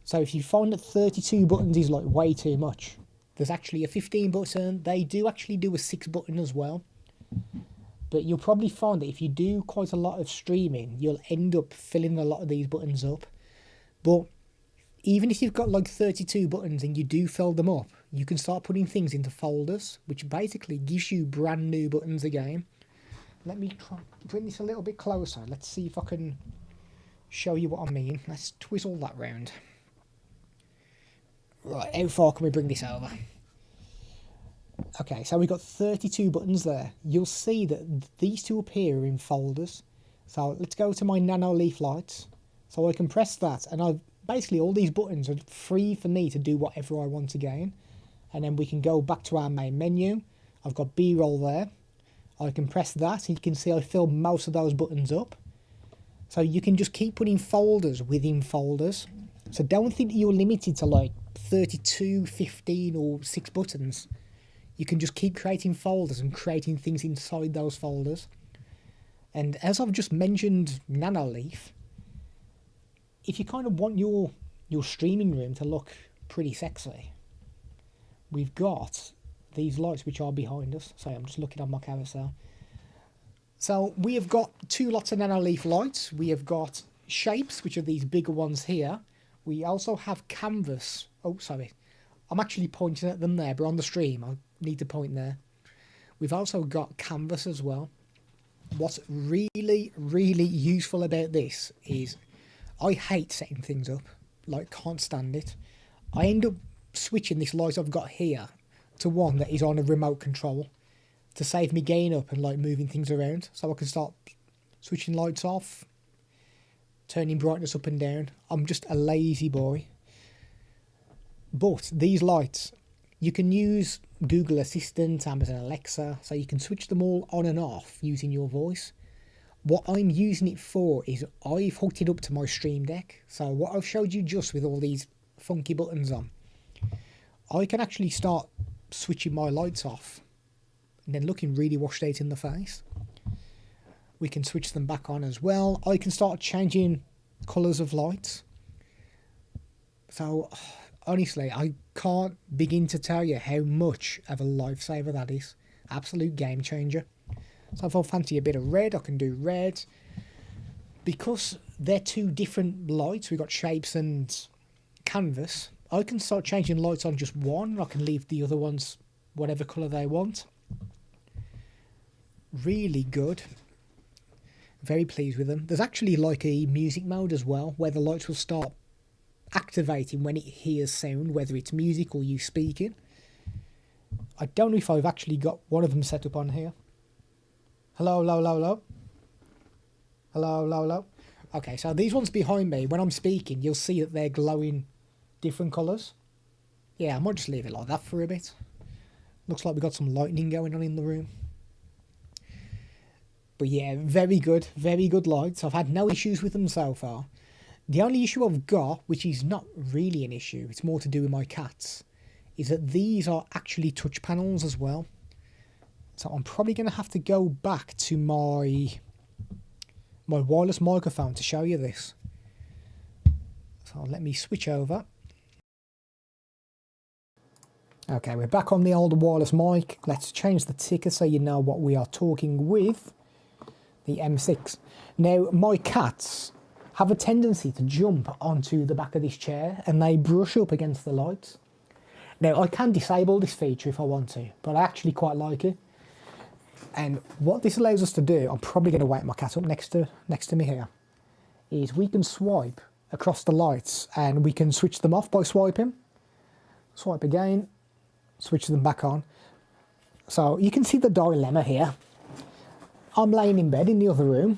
So if you find that 32 buttons is like way too much, there's actually a 15 button. They do actually do a 6 button as well. But you'll probably find that if you do quite a lot of streaming, you'll end up filling a lot of these buttons up. But even if you've got like 32 buttons and you do fill them up, you can start putting things into folders, which basically gives you brand new buttons again. Let me try bring this a little bit closer. Let's see if I can show you what I mean. Let's twizzle that round. Right, how far can we bring this over? Okay, so we've got 32 buttons there. You'll see that these two appear in folders. So let's go to my nano leaf lights. So I can press that, and I've basically all these buttons are free for me to do whatever I want again. And then we can go back to our main menu. I've got B-roll there. I can press that, and you can see I filled most of those buttons up. So you can just keep putting folders within folders. So don't think that you're limited to like 32, 15 or 6 buttons. You can just keep creating folders and creating things inside those folders. And as I've just mentioned Nanoleaf, if you kind of want your streaming room to look pretty sexy, we've got these lights which are behind us. So I'm just looking on my carousel. So we have got 2 lots of Nanoleaf lights. We have got shapes, which are these bigger ones here. We also have canvas. Oh, sorry. I'm actually pointing at them there, but on the stream, I need to point there. We've also got canvas as well. What's really, really useful about this is I hate setting things up. Like, can't stand it. I end up switching this light I've got here to one that is on a remote control to save me gain up and like moving things around. So I can start switching lights off, turning brightness up and down. I'm just a lazy boy. But these lights, you can use Google Assistant, Amazon Alexa, so you can switch them all on and off using your voice. What I'm using it for is I've hooked it up to my Stream Deck. So what I've showed you just with all these funky buttons on, I can actually start switching my lights off and then looking really washed out in the face. We can switch them back on as well. I can start changing colours of lights. So honestly, I can't begin to tell you how much of a lifesaver that is. Absolute game changer. So if I fancy a bit of red, I can do red. Because they're 2 different lights, we've got shapes and canvas, I can start changing lights on just one. I can leave the other ones whatever colour they want. Really good. Very pleased with them. There's actually like a music mode as well, where the lights will start activating when it hears sound, whether it's music or you speaking. I don't know if I've actually got one of them set up on here. Hello, hello, hello, hello. Hello, hello, hello. Okay, so these ones behind me, when I'm speaking, you'll see that they're glowing different colours. Yeah, I might just leave it like that for a bit. Looks like we've got some lightning going on in the room. But yeah, very good lights. I've had no issues with them so far. The only issue I've got, which is not really an issue, it's more to do with my cats, is that these are actually touch panels as well. So I'm probably going to have to go back to my wireless microphone to show you this. So let me switch over. Okay, we're back on the old wireless mic. Let's change the ticker so you know what we are talking with. The M6. Now, my cats have a tendency to jump onto the back of this chair and they brush up against the lights. Now, I can disable this feature if I want to, but I actually quite like it. And what this allows us to do, I'm probably going to wake my cat up next to me here, is we can swipe across the lights and we can switch them off by swiping. Swipe again, switch them back on. So you can see the dilemma here. I'm laying in bed in the other room.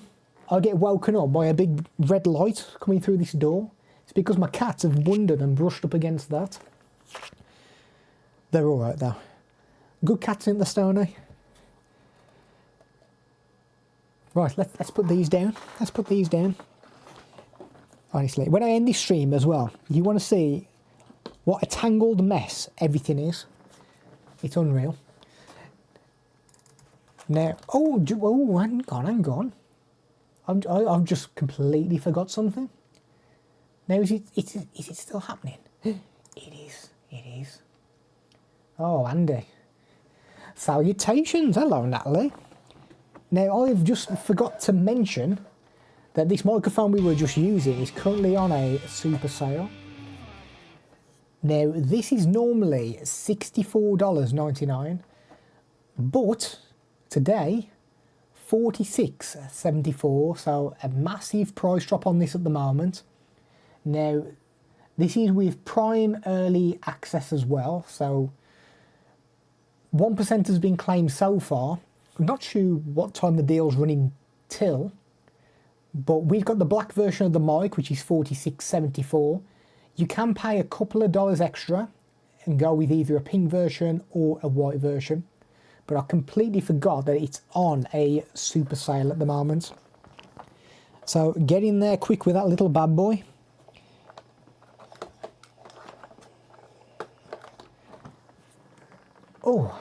I get woken up by a big red light coming through this door. It's because my cats have wandered and brushed up against that. They're alright though. Good cats in the Stoney. Right, let's put these down. Let's put these down. Honestly, when I end this stream as well, you want to see What a tangled mess everything is. It's unreal. Now, hang on. I've just completely forgot something. Now, is it still happening? It is. Oh, Andy. Salutations. Hello, Natalie. Now, I've just forgot to mention that this microphone we were just using is currently on a super sale. Now, this is normally $64.99, but today, $46.74, so a massive price drop on this at the moment. Now, this is with Prime Early Access as well, so 1% has been claimed so far. I'm not sure what time the deal's running till, but we've got the black version of the mic, which is $46.74. You can pay a couple of dollars extra and go with either a pink version or a white version, but I completely forgot that it's on a super sale at the moment. So get in there quick with that little bad boy. Oh,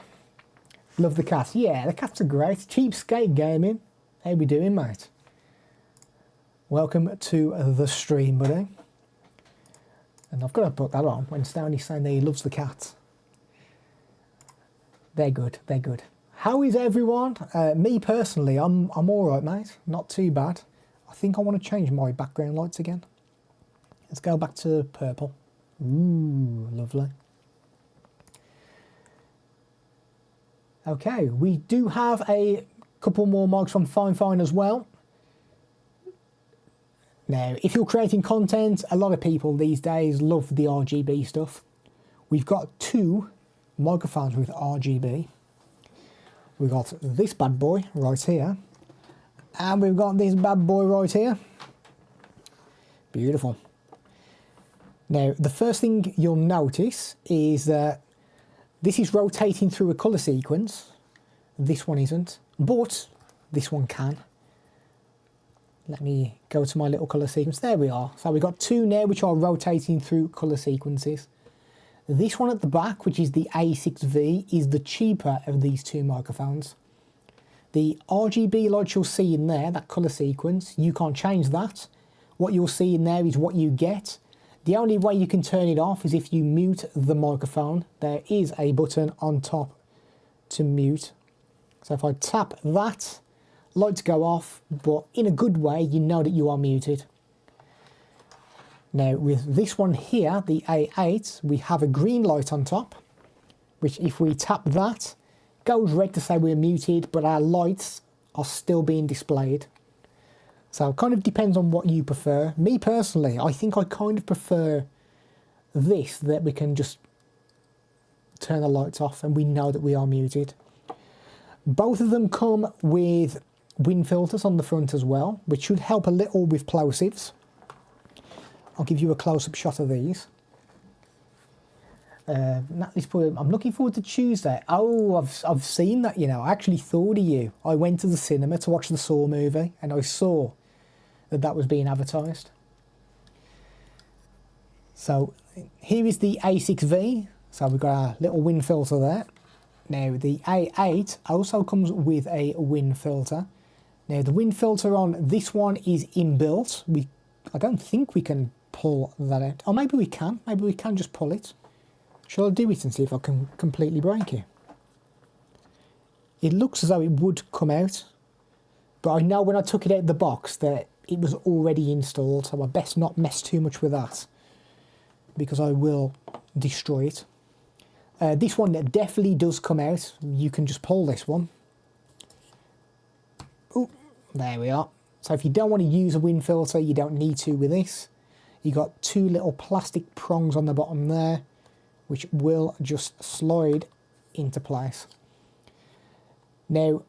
love the cats. Yeah, the cats are great. Cheapskate Gaming. How we doing, mate? Welcome to the stream, buddy. And I've got to put that on when Stony's saying that he loves the cats. They're good, they're good. How is everyone? Me personally, I'm all right, mate. Not too bad. I think I want to change my background lights again. Let's go back to purple. Ooh, lovely. Okay, we do have a couple more mics from Fifine as well. Now, if you're creating content, a lot of people these days love the RGB stuff. We've got two microphones with RGB. We've got this bad boy right here, and we've got this bad boy right here. Beautiful. Now, the first thing you'll notice is that this is rotating through a colour sequence. This one isn't, but this one can. Let me go to my little colour sequence. There we are. So we've got two now which are rotating through colour sequences. This one at the back, which is the A6V, is the cheaper of these two microphones. The RGB light you'll see in there, that colour sequence, you can't change that. What you'll see in there is what you get. The only way you can turn it off is if you mute the microphone. There is a button on top to mute. So if I tap that, lights go off, but in a good way, you know that you are muted. Now with this one here, the A8, we have a green light on top, which if we tap that, goes red to say we're muted, but our lights are still being displayed. So it kind of depends on what you prefer. Me personally, I think I kind of prefer this, that we can just turn the lights off and we know that we are muted. Both of them come with wind filters on the front as well, which should help a little with plosives. I'll give you a close-up shot of these. Natalie's put, I'm looking forward to Tuesday. Oh, I've seen that, you know. I actually thought of you. I went to the cinema to watch the Saw movie, and I saw that that was being advertised. So here is the A6V. So we've got our little wind filter there. Now the A8 also comes with a wind filter. Now the wind filter on this one is inbuilt. I don't think we can pull that out. Or maybe we can. Maybe we can just pull it. Shall I do it and see if I can completely break it? It looks as though it would come out, but I know when I took it out of the box that it was already installed, so I best not mess too much with that because I will destroy it. This one that definitely does come out. You can just pull this one. Oh, there we are. So if you don't want to use a wind filter, you don't need to with this. You got two little plastic prongs on the bottom there, which will just slide into place. Now,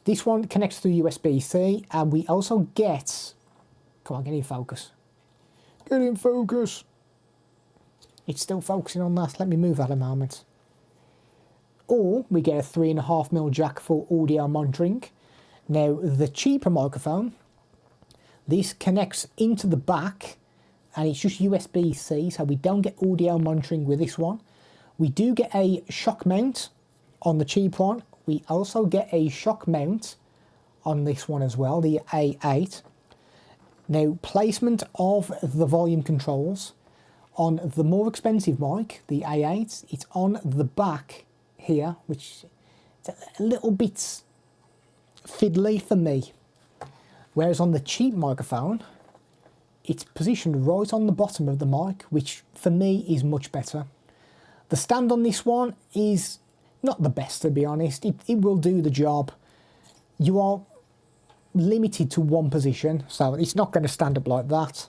this one connects through USB-C, and we also get, come on, get in focus. Get in focus. It's still focusing on that. Let me move that a moment. Or we get a 3.5mm jack for audio monitoring. Now, the cheaper microphone, this connects into the back and it's just USB-C, so we don't get audio monitoring with this one. We do get a shock mount on the cheap one. We also get a shock mount on this one as well, the A8. Now, placement of the volume controls on the more expensive mic, the A8, it's on the back here, which is a little bit fiddly for me. Whereas on the cheap microphone, it's positioned right on the bottom of the mic, which for me is much better. The stand on this one is not the best, to be honest. It will do the job. You are limited to one position, so it's not going to stand up like that.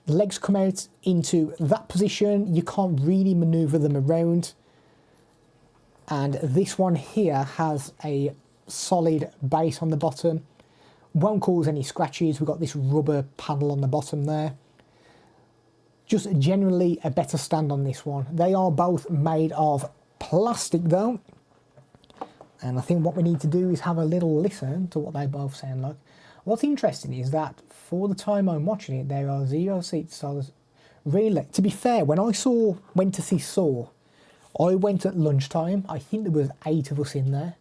The legs come out into that position. You can't really maneuver them around. And this one here has a solid base on the bottom. Won't cause any scratches. We've got this rubber panel on the bottom there. Just generally a better stand on this one. They are both made of plastic though. And I think what we need to do is have a little listen to what they both sound like. What's interesting is that for the time I'm watching it, there are 0 seat solos. Really, to be fair, when I went to see Saw, I went at lunchtime. I think there was 8 of us in there.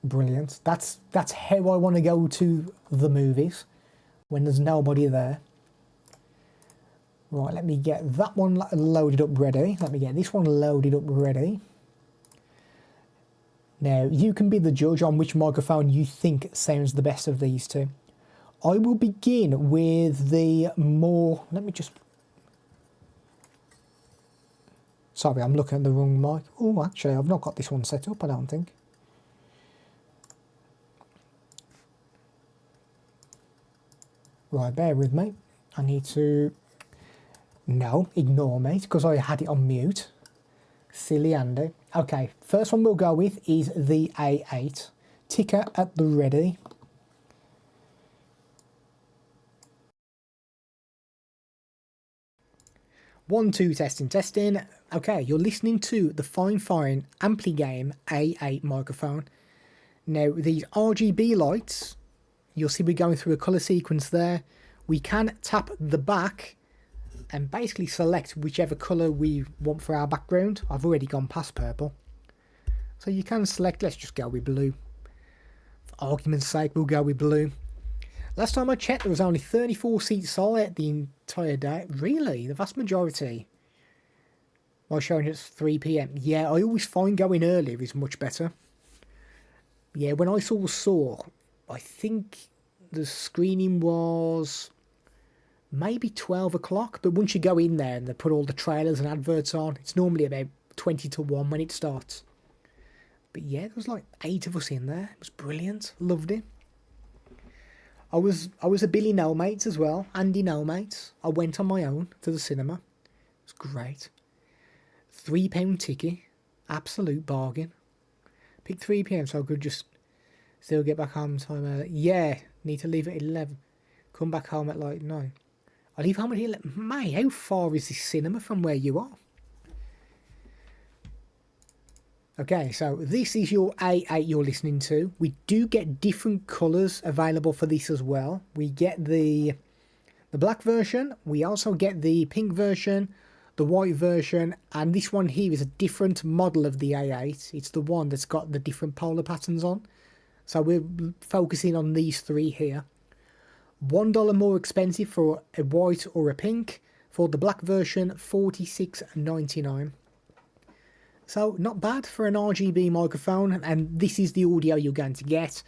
Brilliant. That's how I want to go to the movies, when there's nobody there. Right, let me get that one loaded up ready. Let me get this one loaded up ready. Now, you can be the judge on which microphone you think sounds the best of these two. I will begin with the more... Let me just... Sorry, I'm looking at the wrong mic. Oh, actually, I've not got this one set up, I don't think. Right, bear with me. I need to... No, ignore me, because I had it on mute. Silly Andy. Okay, first one we'll go with is the A8. Ticker at the ready. One, two, testing. Okay, you're listening to the Fifine Ampligame A8 microphone. Now, these RGB lights, you'll see we're going through a colour sequence there. We can tap the back and basically select whichever colour we want for our background. I've already gone past purple. So you can select, let's just go with blue. For argument's sake, we'll go with blue. Last time I checked, there was only 34 seats solid the entire day. Really? The vast majority? While showing it's 3 PM. Yeah, I always find going earlier is much better. Yeah, when I saw, I think the screening was maybe 12 o'clock, but once you go in there and they put all the trailers and adverts on, it's normally about 20 to 1 when it starts. But yeah, there was like 8 of us in there. It was brilliant. Loved it. I was a Billy No Mates as well. Andy No Mates. I went on my own to the cinema. It was great. £3 ticket. Absolute bargain. Picked 3 PM so I could just still get back home time early. Yeah, need to leave at 11. Come back home at like 9. I leave home at 11. Mate, how far is this cinema from where you are? Okay, so this is your A8 you're listening to. We do get different colours available for this as well. We get the black version. We also get the pink version, the white version, and this one here is a different model of the A8. It's the one that's got the different polar patterns on. So we're focusing on these 3 here. $1 more expensive for a white or a pink. For the black version, $46.99. So not bad for an RGB microphone, and this is the audio you're going to get.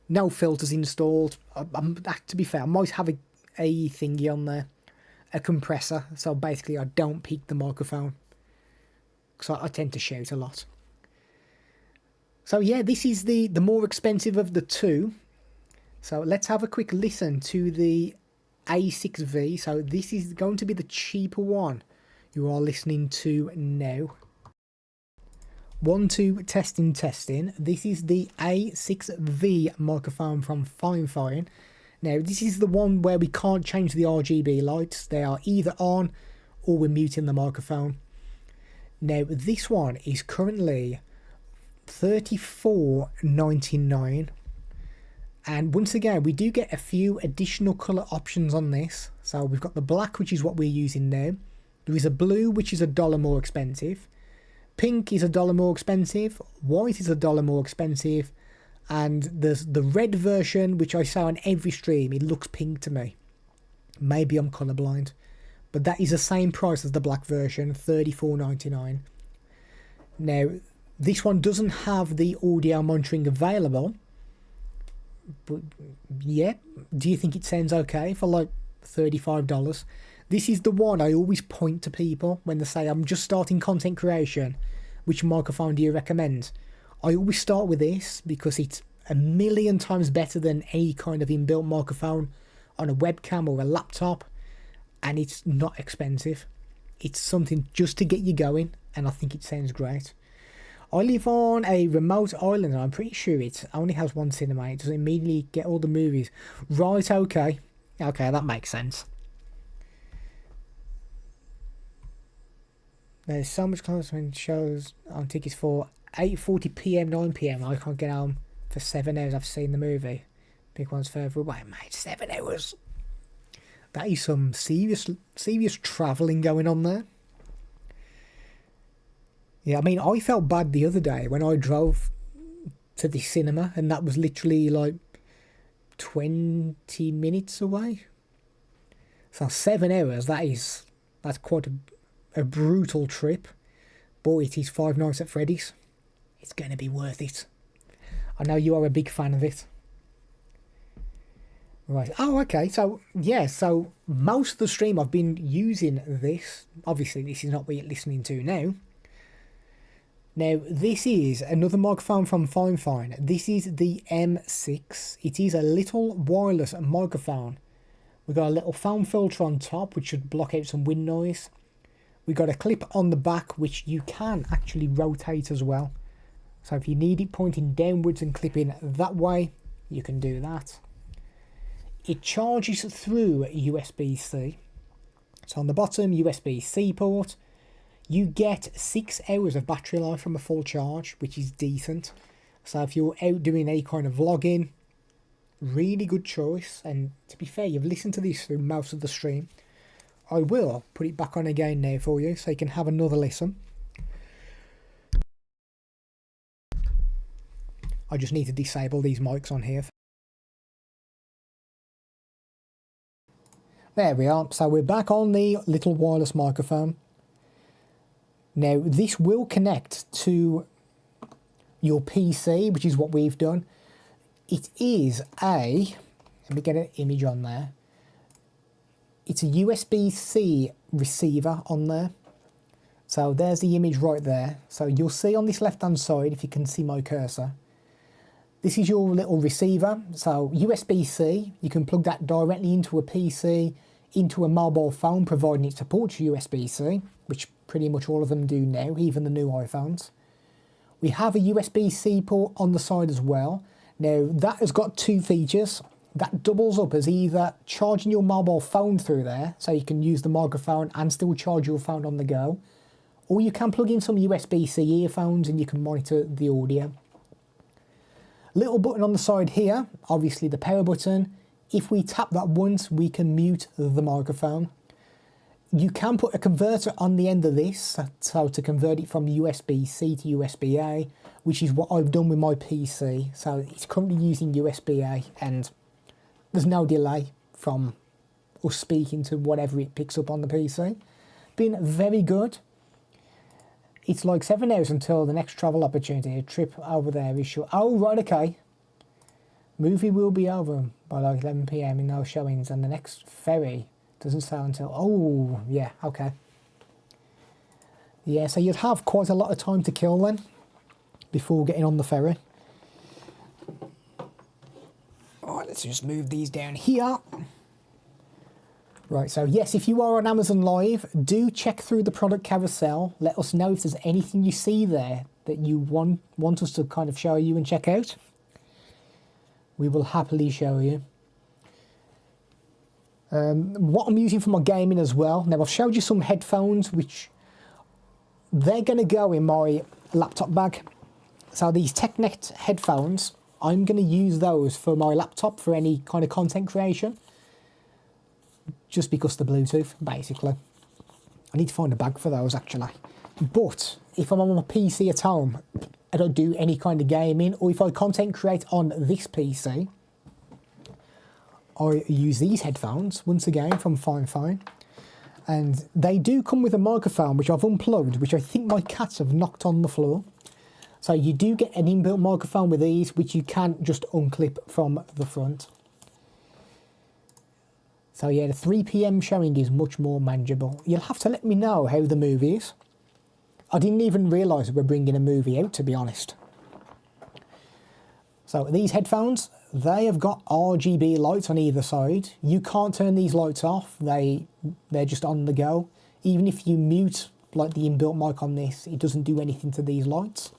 No filters installed. To be fair, I might have a thingy on there, a compressor, so basically I don't peak the microphone, because I tend to shout a lot. So yeah, this is the more expensive of the two. So let's have a quick listen to the A6V. So this is going to be the cheaper one you are listening to now. 1, 2, testing. This is the A6V microphone from Fifine. Now, this is the one where we can't change the RGB lights. They are either on or we're muting the microphone. Now, this one is currently $34.99. And once again, we do get a few additional colour options on this. So we've got the black, which is what we're using now. There is a blue, which is $1 more expensive. Pink is $1 more expensive. White is $1 more expensive. And there's the red version, which I say on every stream, it looks pink to me. Maybe I'm colourblind. But that is the same price as the black version, $34.99. Now, this one doesn't have the audio monitoring available. But yeah, do you think it sounds okay for like $35? This is the one I always point to people when they say, I'm just starting content creation. Which microphone do you recommend? I always start with this because it's a million times better than any kind of inbuilt microphone on a webcam or a laptop. And it's not expensive. It's something just to get you going. And I think it sounds great. I live on a remote island and I'm pretty sure it only has one cinema. It doesn't immediately get all the movies. Right, okay. Okay, that makes sense. There's so much closing shows on tickets for 8:40 p.m, 9 p.m. I can't get home for 7 hours after seeing the movie. Big one's further away, mate. 7 hours. That is some serious travelling going on there. Yeah, I mean, I felt bad the other day when I drove to the cinema and that was literally like 20 minutes away. So 7 hours, that's quite a brutal trip. But it is 5 Nights at Freddy's. It's going to be worth it. I know you are a big fan of it. Right, oh okay, so yeah, so most of the stream I've been using this. Obviously this is not what you're listening to now. Now, this is another microphone from Fifine. This is the M6. It is a little wireless microphone. We've got a little foam filter on top, which should block out some wind noise. We've got a clip on the back, which you can actually rotate as well. So if you need it pointing downwards and clipping that way, you can do that. It charges through USB-C. So on the bottom, USB-C port. You get 6 hours of battery life from a full charge, which is decent. So if you're out doing any kind of vlogging, really good choice. And to be fair, you've listened to this through most of the stream. I will put it back on again now for you so you can have another listen. I just need to disable these mics on here. There we are. So we're back on the little wireless microphone. Now, this will connect to your PC, which is what we've done. It is let me get an image on there. It's a USB-C receiver on there. So there's the image right there. So you'll see on this left-hand side, if you can see my cursor, this is your little receiver. So USB-C, you can plug that directly into a PC, into a mobile phone, providing it supports USB-C, which pretty much all of them do now, even the new iPhones. We have a USB-C port on the side as well. Now, that has got two features. That doubles up as either charging your mobile phone through there, so you can use the microphone and still charge your phone on the go, or you can plug in some USB-C earphones and you can monitor the audio. Little button on the side here, obviously the power button. If we tap that once, we can mute the microphone. You can put a converter on the end of this, so to convert it from USB-C to USB-A, which is what I've done with my PC. So it's currently using USB-A, and there's no delay from us speaking to whatever it picks up on the PC. Been very good. It's like 7 hours until the next travel opportunity. A trip over there is sure. Oh, right, okay. Movie will be over by like 11 PM in those showings, and the next ferry doesn't start until... Oh, yeah, okay. Yeah, so you'd have quite a lot of time to kill then before getting on the ferry. Alright, let's just move these down here. Right, so yes, if you are on Amazon Live, do check through the product carousel. Let us know if there's anything you see there that you want us to kind of show you and check out. We will happily show you. What I'm using for my gaming as well. Now, I've showed you some headphones, which they're going to go in my laptop bag. So these TechNet headphones, I'm going to use those for my laptop for any kind of content creation. Just because the Bluetooth, basically. I need to find a bag for those, actually. But if I'm on my PC at home, I don't do any kind of gaming, or if I content create on this PC, I use these headphones, once again, from Fifine. And they do come with a microphone, which I've unplugged, which I think my cats have knocked on the floor. So you do get an inbuilt microphone with these, which you can just unclip from the front. So yeah, the 3 PM showing is much more manageable. You'll have to let me know how the movie is. I didn't even realise we're bringing a movie out, to be honest. So these headphones, they have got RGB lights on either side. You can't turn these lights off. They're just on the go. Even if you mute like the inbuilt mic on this, it doesn't do anything to these lights.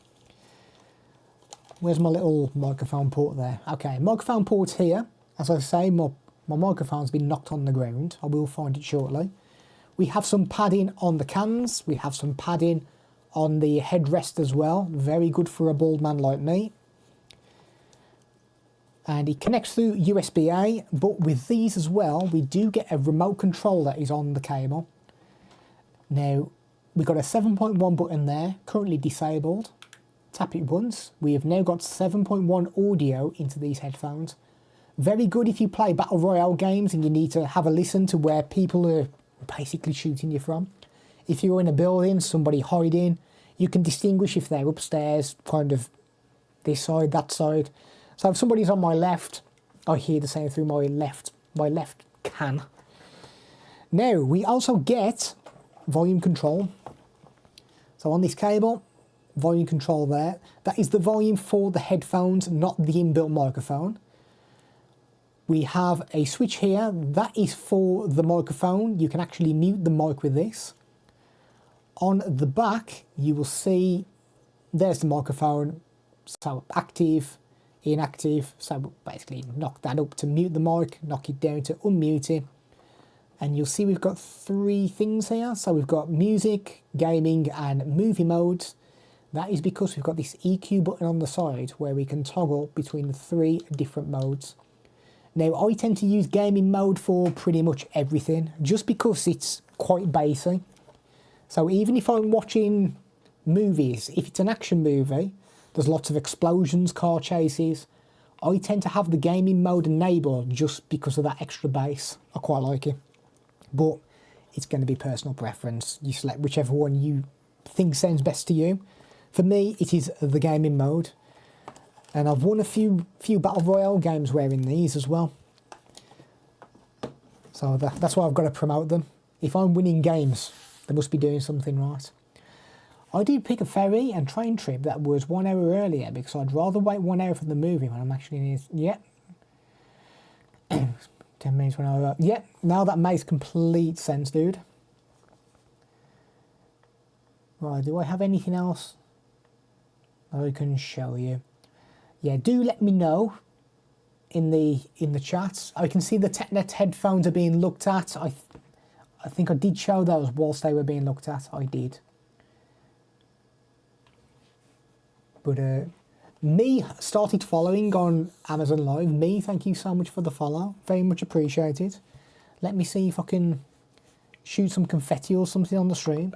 Where's my little microphone port there? Okay, microphone port's here. As I say, my microphone's been knocked on the ground. I will find it shortly. We have some padding on the cans. We have some padding on the headrest as well. Very good for a bald man like me. And it connects through USB-A, but with these as well, we do get a remote control that is on the cable. Now, we've got a 7.1 button there, currently disabled. Tap it once. We have now got 7.1 audio into these headphones. Very good if you play Battle Royale games and you need to have a listen to where people are basically shooting you from. If you're in a building, somebody hiding, you can distinguish if they're upstairs, kind of this side, that side. So if somebody's on my left, I hear the same through my left can. Now, we also get volume control. So on this cable, volume control there. That is the volume for the headphones, not the inbuilt microphone. We have a switch here. That is for the microphone. You can actually mute the mic with this. On the back, you will see there's the microphone. So active, inactive. So basically knock that up to mute the mic, knock it down to unmute it. And you'll see we've got 3 things here. So we've got music, gaming, and movie modes. That is because we've got this EQ button on the side where we can toggle between the 3 different modes. Now, I tend to use gaming mode for pretty much everything, just because it's quite basic. So even if I'm watching movies, if it's an action movie, there's lots of explosions, car chases, I tend to have the gaming mode enabled just because of that extra bass. I quite like it. But it's going to be personal preference. You select whichever one you think sounds best to you. For me, it is the gaming mode. And I've won a few Battle Royale games wearing these as well. So that's why I've got to promote them. If I'm winning games, they must be doing something right. I did pick a ferry and train trip that was 1 hour earlier because I'd rather wait 1 hour for the movie when I'm actually in it. Yeah. 10 minutes when I... Yeah, now that makes complete sense, dude. Right, do I have anything else I can show you? Yeah, do let me know in the chat. I can see the TechNet headphones are being looked at. I think I did show those whilst they were being looked at. I did. But me started following on Amazon Live. Me, thank you so much for the follow. Very much appreciated. Let me see if I can shoot some confetti or something on the stream.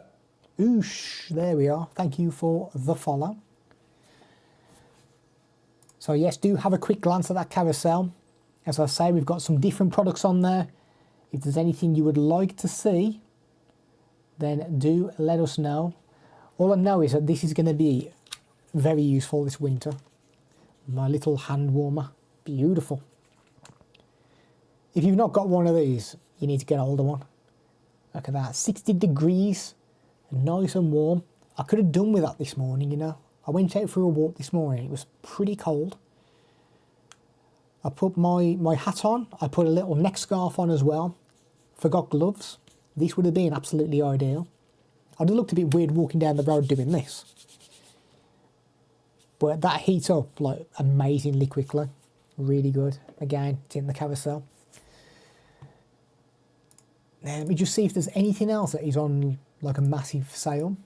Oosh, there we are. Thank you for the follow. So yes, do have a quick glance at that carousel. As I say, we've got some different products on there. If there's anything you would like to see, then do let us know. All I know is that this is going to be very useful this winter. My little hand warmer. Beautiful. If you've not got one of these, you need to get hold of one. Look at that. 60 degrees. Nice and warm. I could have done with that this morning, you know. I went out for a walk this morning. It was pretty cold. I put my hat on. I put a little neck scarf on as well. Forgot gloves. This would have been absolutely ideal. I'd have looked a bit weird walking down the road doing this. But that heats up like amazingly quickly. Really good. Again, it's in the carousel. Now, let me just see if there's anything else that is on like a massive sale.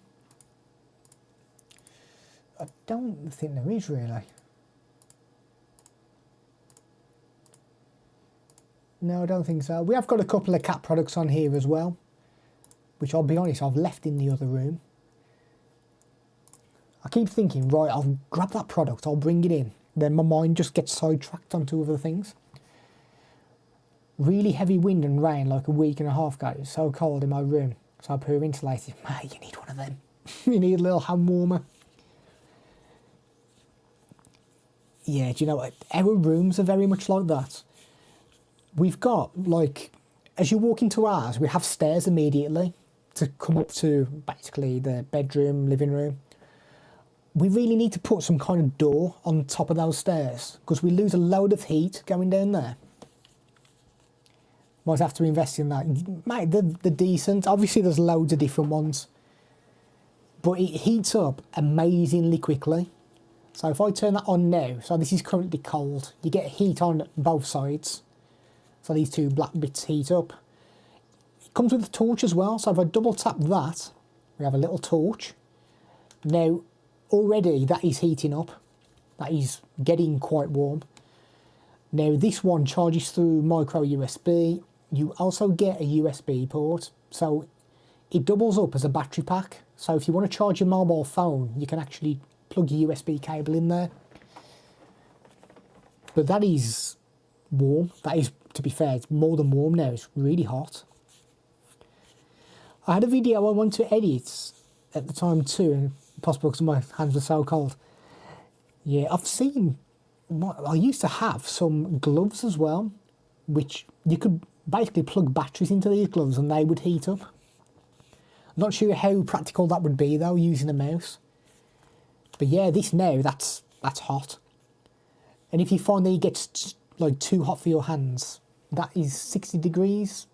I don't think there is really. No, I don't think so. We have got a couple of cat products on here as well, which I'll be honest, I've left in the other room. I keep thinking, right, I'll grab that product, I'll bring it in. Then my mind just gets sidetracked onto other things. Really heavy wind and rain like a week and a half ago. It was so cold in my room. So I put her insulated. Mate, you need one of them. You need a little hand warmer. Yeah, do you know what? Our rooms are very much like that. We've got, like, as you walk into ours, we have stairs immediately to come up to basically the bedroom, living room. We really need to put some kind of door on top of those stairs because we lose a load of heat going down there. Might have to invest in that. Mate, they're decent. Obviously, there's loads of different ones. But it heats up amazingly quickly. So if I turn that on now, so this is currently cold, you get heat on both sides. So these two black bits heat up. It comes with a torch as well, so if I double tap that, we have a little torch. Now, already that is heating up. That is getting quite warm. Now this one charges through micro USB. You also get a USB port, so it doubles up as a battery pack. So if you want to charge your mobile phone, you can actually plug your USB cable in there. But that is warm. That is, to be fair, it's more than warm now. It's really hot. I had a video I wanted to edit at the time too, and possible because my hands were so cold. Yeah, I've seen, I used to have some gloves as well, which you could basically plug batteries into these gloves and they would heat up. I'm not sure how practical that would be though, using a mouse. But yeah, this now, that's hot. And if you find that it gets like too hot for your hands, that is 60 degrees.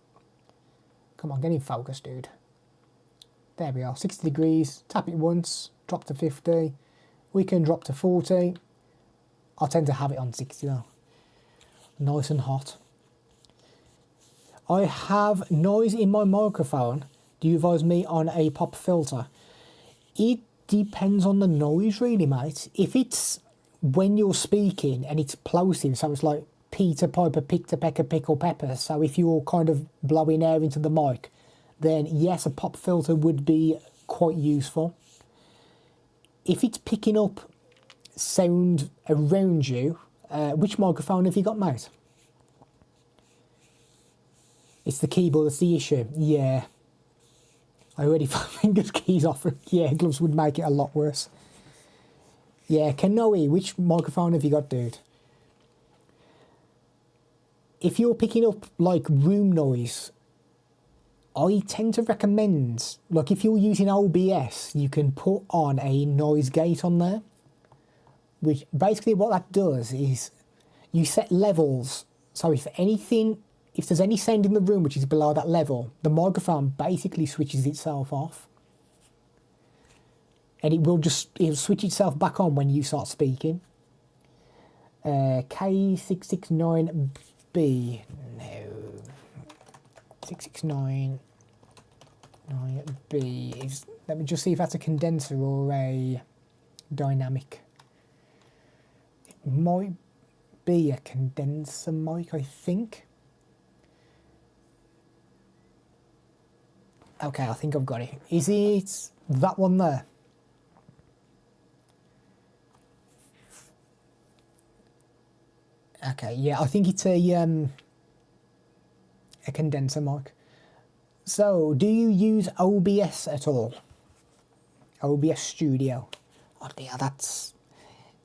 Come on, get in focus, dude. There we are, 60 degrees, tap it once, drop to 50. We can drop to 40. I tend to have it on 60 though. Nice and hot. I have noise in my microphone. Do you advise me on a pop filter? It depends on the noise really, mate. If it's when you're speaking and it's plosive, so it's like Peter Piper picked a peck of pickled peppers, so if you're kind of blowing air into the mic, then yes, a pop filter would be quite useful. If it's picking up sound around you, which microphone have you got, mate? It's the keyboard that's the issue. Yeah. I already fingered keys off. Yeah, gloves would make it a lot worse. Yeah, Kanoe, which microphone have you got, dude? If you're picking up like room noise, I tend to recommend, like if you're using OBS, you can put on a noise gate on there, which basically what that does is you set levels. So if there's any sound in the room which is below that level, the microphone basically switches itself off. And it'll switch itself back on when you start speaking. K669B, no. 669B is, let me just see if that's a condenser or a dynamic. It might be a condenser mic, I think. Okay, I think I've got it. Is it that one there? Okay, yeah, I think it's a condenser mic. So, do you use OBS at all? OBS Studio. Oh dear, that's...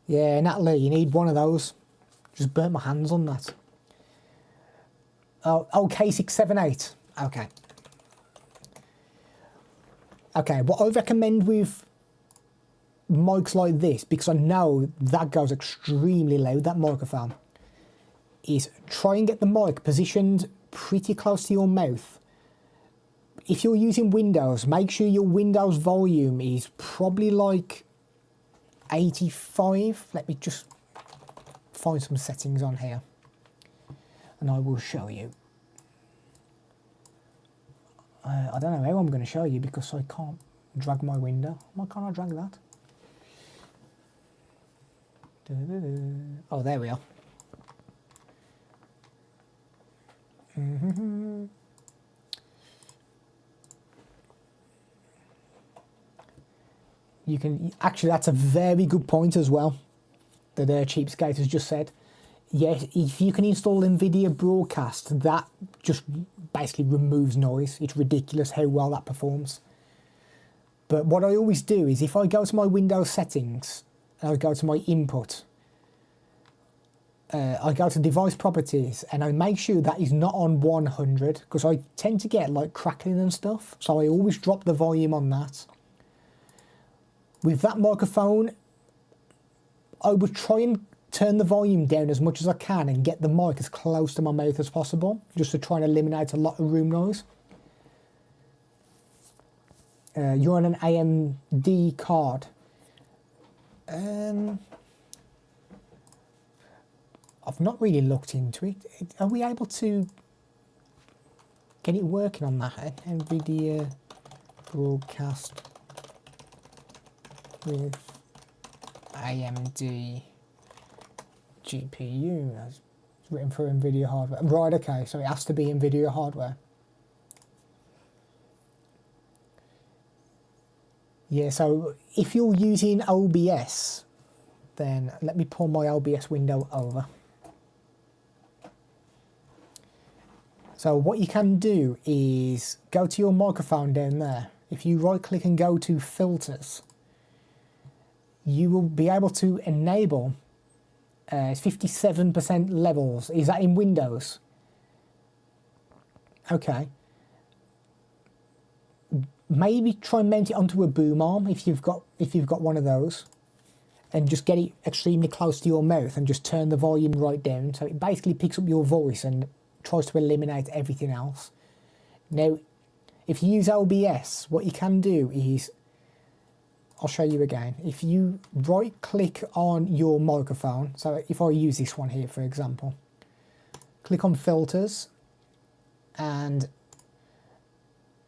Yeah, Natalie, you need one of those. Just burnt my hands on that. Oh, K678. Okay. Okay, what I recommend with mics like this, because I know that goes extremely loud, that microphone, is try and get the mic positioned pretty close to your mouth. If you're using Windows, make sure your Windows volume is probably like 85. Let me just find some settings on here and I will show you. I don't know how I'm going to show you because I can't drag my window. Why can't I drag that? Oh, there we are. You can actually, that's a very good point as well that Cheapskate has just said. Yes, if you can install NVIDIA Broadcast, that just basically removes noise. It's ridiculous how well that performs. But what I always do is if I go to my Windows settings, and I go to my input, I go to device properties and I make sure that is not on 100 because I tend to get like crackling and stuff. So I always drop the volume on that. With that microphone, I would try and turn the volume down as much as I can and get the mic as close to my mouth as possible, just to try and eliminate a lot of room noise. You're on an AMD card. I've not really looked into it. Are we able to get it working on that? NVIDIA Broadcast with AMD GPU. That's written for NVIDIA hardware. Right, okay, so it has to be NVIDIA hardware. Yeah, so if you're using OBS, then let me pull my OBS window over. So what you can do is go to your microphone down there. If you right click and go to filters, you will be able to enable 57% levels. Is that in Windows? Okay. Maybe try and mount it onto a boom arm if you've got one of those, and just get it extremely close to your mouth and just turn the volume right down so it basically picks up your voice and tries to eliminate everything else. Now, if you use OBS, what you can do is, I'll show you again. If you right click on your microphone, so if I use this one here for example, click on filters, and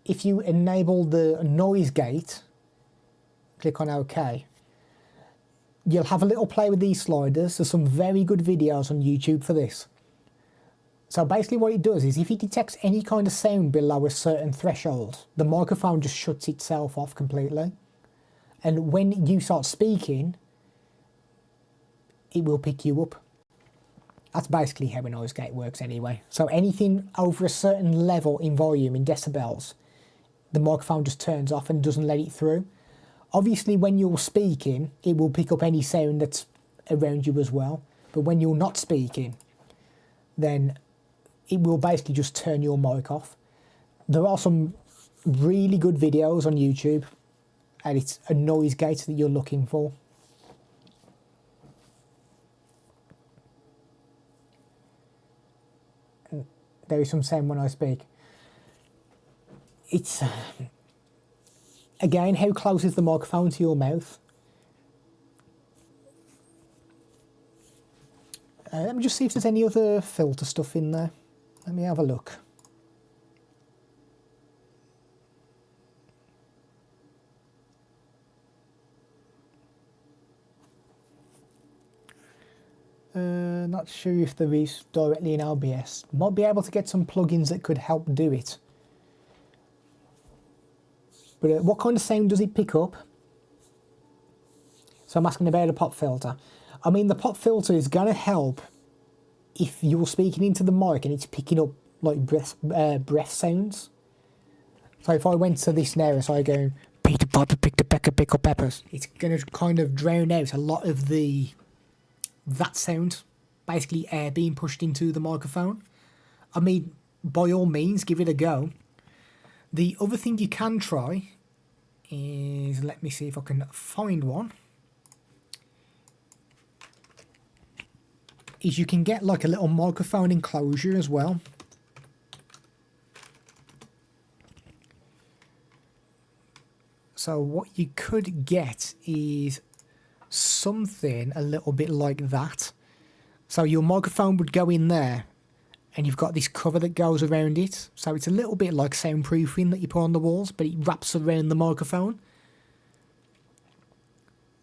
if you enable the noise gate, click on OK, you'll have a little play with these sliders. There's some very good videos on YouTube for this. So basically what it does is if it detects any kind of sound below a certain threshold, the microphone just shuts itself off completely. And when you start speaking, it will pick you up. That's basically how a noise gate works anyway. So anything over a certain level in volume, in decibels, the microphone just turns off and doesn't let it through. Obviously, when you're speaking, it will pick up any sound that's around you as well. But when you're not speaking, then it will basically just turn your mic off. There are some really good videos on YouTube, and it's a noise gate that you're looking for. And there is some sound when I speak. It's, again, how close is the microphone to your mouth? Let me just see if there's any other filter stuff in there. Let me have a look. Not sure if there is directly in OBS. Might be able to get some plugins that could help do it. But what kind of sound does it pick up? So I'm asking about a pop filter. I mean, the pop filter is going to help if you're speaking into the mic and it's picking up like breath sounds. So if I went to this now, so I go, Peter Piper picked a peck of pickled peppers, it's going to kind of drown out a lot of that sound, basically air being pushed into the microphone. I mean, by all means, give it a go. The other thing you can try is, let me see if I can find one, is you can get like a little microphone enclosure as well. So what you could get is something a little bit like that. So your microphone would go in there, and you've got this cover that goes around it. So it's a little bit like soundproofing that you put on the walls, but it wraps around the microphone.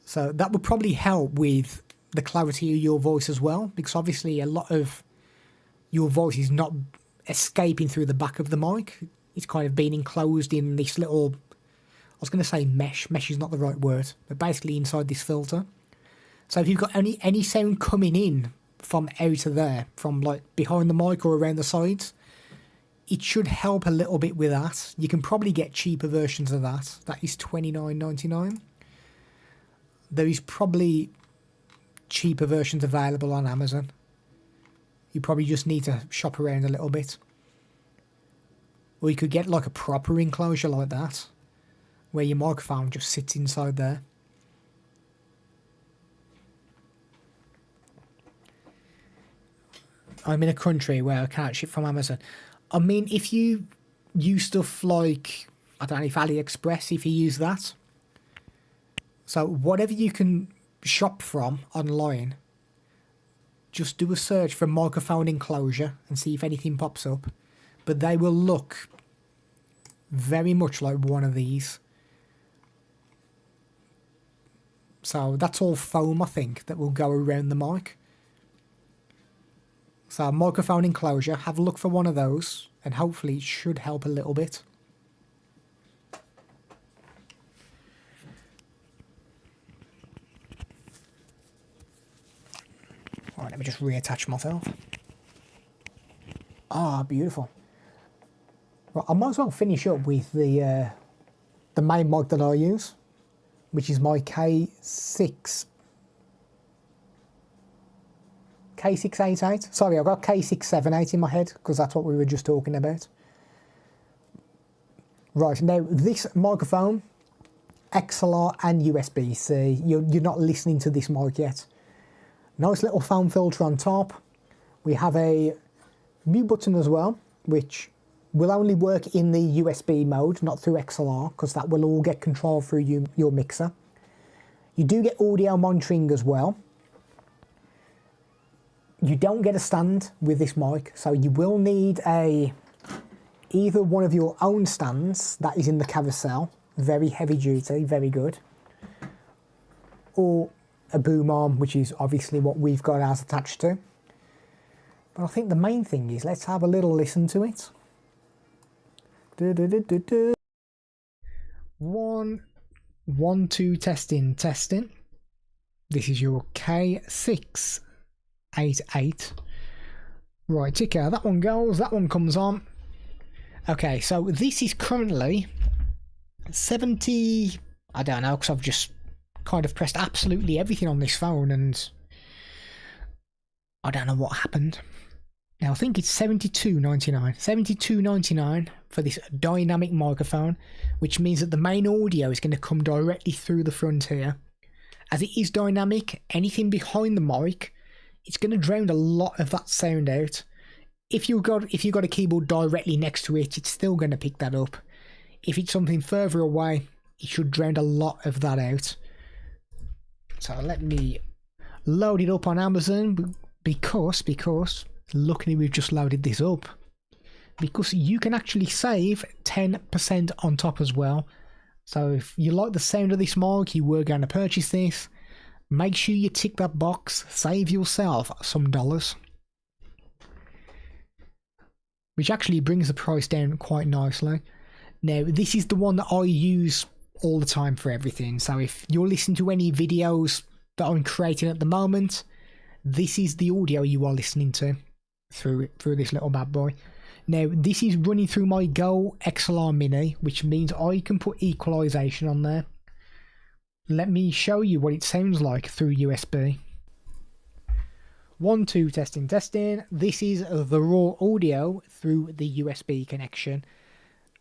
So that would probably help with the clarity of your voice as well, because obviously a lot of your voice is not escaping through the back of the mic. It's kind of being enclosed in this little was going to say mesh. Mesh is not the right word, but basically inside this filter. So if you've got any sound coming in from out of there, from like behind the mic or around the sides, it should help a little bit with that. You can probably get cheaper versions of that. That is $29.99. There is probably cheaper versions available on Amazon. You probably just need to shop around a little bit. Or you could get like a proper enclosure like that, where your microphone just sits inside there. I'm in a country where I can't ship from Amazon. I mean, if you use stuff like, I don't know if AliExpress, if you use that. So whatever you can shop from online, just do a search for microphone enclosure and see if anything pops up. But they will look very much like one of these. So that's all foam, I think, that will go around the mic. So microphone enclosure, have a look for one of those, and hopefully it should help a little bit. Alright, let me just reattach myself. Ah, beautiful. Right, I might as well finish up with the main mic that I use, which is my K688. Sorry, I've got K678 in my head because that's what we were just talking about. Right, now this microphone, XLR and USB-C, you're not listening to this mic yet. Nice little foam filter on top. We have a mute button as well, which will only work in the USB mode, not through XLR, because that will all get controlled through your mixer. You do get audio monitoring as well. You don't get a stand with this mic, so you will need either one of your own stands that is in the carousel, very heavy duty, very good, or a boom arm, which is obviously what we've got ours attached to. But I think the main thing is, let's have a little listen to it. One, two, testing. This is your K688. Right, tick out. That one goes, that one comes on. Okay, so this is currently 70, I don't know, because I've just kind of pressed absolutely everything on this phone and I don't know what happened. Now I think it's $72.99. $72.99 for this dynamic microphone, which means that the main audio is going to come directly through the front here. As it is dynamic, anything behind the mic, it's going to drown a lot of that sound out. If you've got a keyboard directly next to it, it's still going to pick that up. If it's something further away, it should drown a lot of that out. So let me load it up on Amazon because luckily we've just loaded this up, because you can actually save 10% on top as well. So if you like the sound of this mic, you were going to purchase this, make sure you tick that box, save yourself some dollars, which actually brings the price down quite nicely. Now this is the one that I use all the time for everything, so if you're listening to any videos that I'm creating at the moment, this is the audio you are listening to through this little bad boy. Now this is running through my Go XLR Mini, which means I can put equalization on there. Let me show you what it sounds like through USB. 1, 2, testing. This is the raw audio through the USB connection.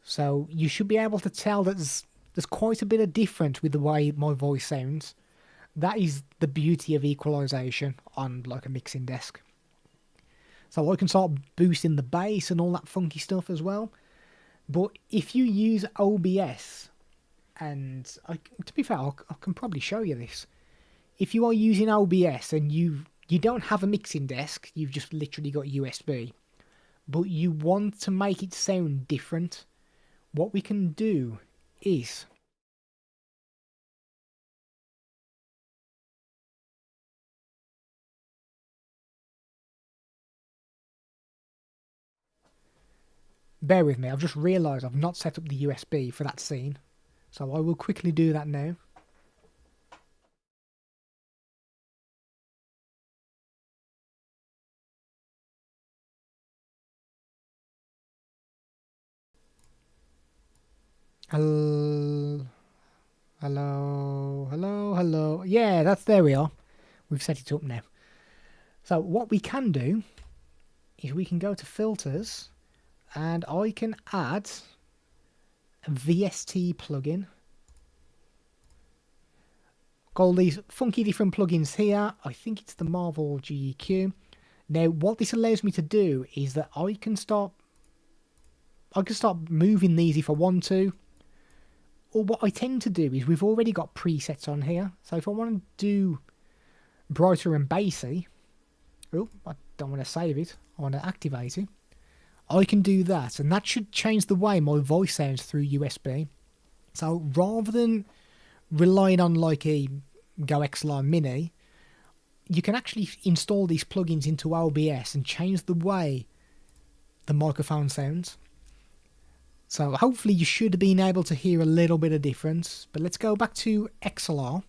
So you should be able to tell that there's quite a bit of difference with the way my voice sounds. That is the beauty of equalization on like a mixing desk. So I can start boosting the bass and all that funky stuff as well. But if you use OBS, and to be fair, I can probably show you this. If you are using OBS and you don't have a mixing desk, you've just literally got USB, but you want to make it sound different, what we can do is bear with me, I've just realised I've not set up the USB for that scene. So I will quickly do that now. Hello, hello, hello, hello. Yeah, there we are. We've set it up now. So what we can do is we can go to filters and I can add a VST plugin. Got all these funky different plugins here. I think it's the Marvel GEQ. Now what this allows me to do is that I can start moving these if I want to. Or what I tend to do is we've already got presets on here. So if I want to do brighter and bassy, oh, I don't want to save it, I want to activate it, I can do that, and that should change the way my voice sounds through USB. So rather than relying on like a Go XLR Mini, you can actually install these plugins into OBS and change the way the microphone sounds. So hopefully you should have been able to hear a little bit of difference. But let's go back to XLR,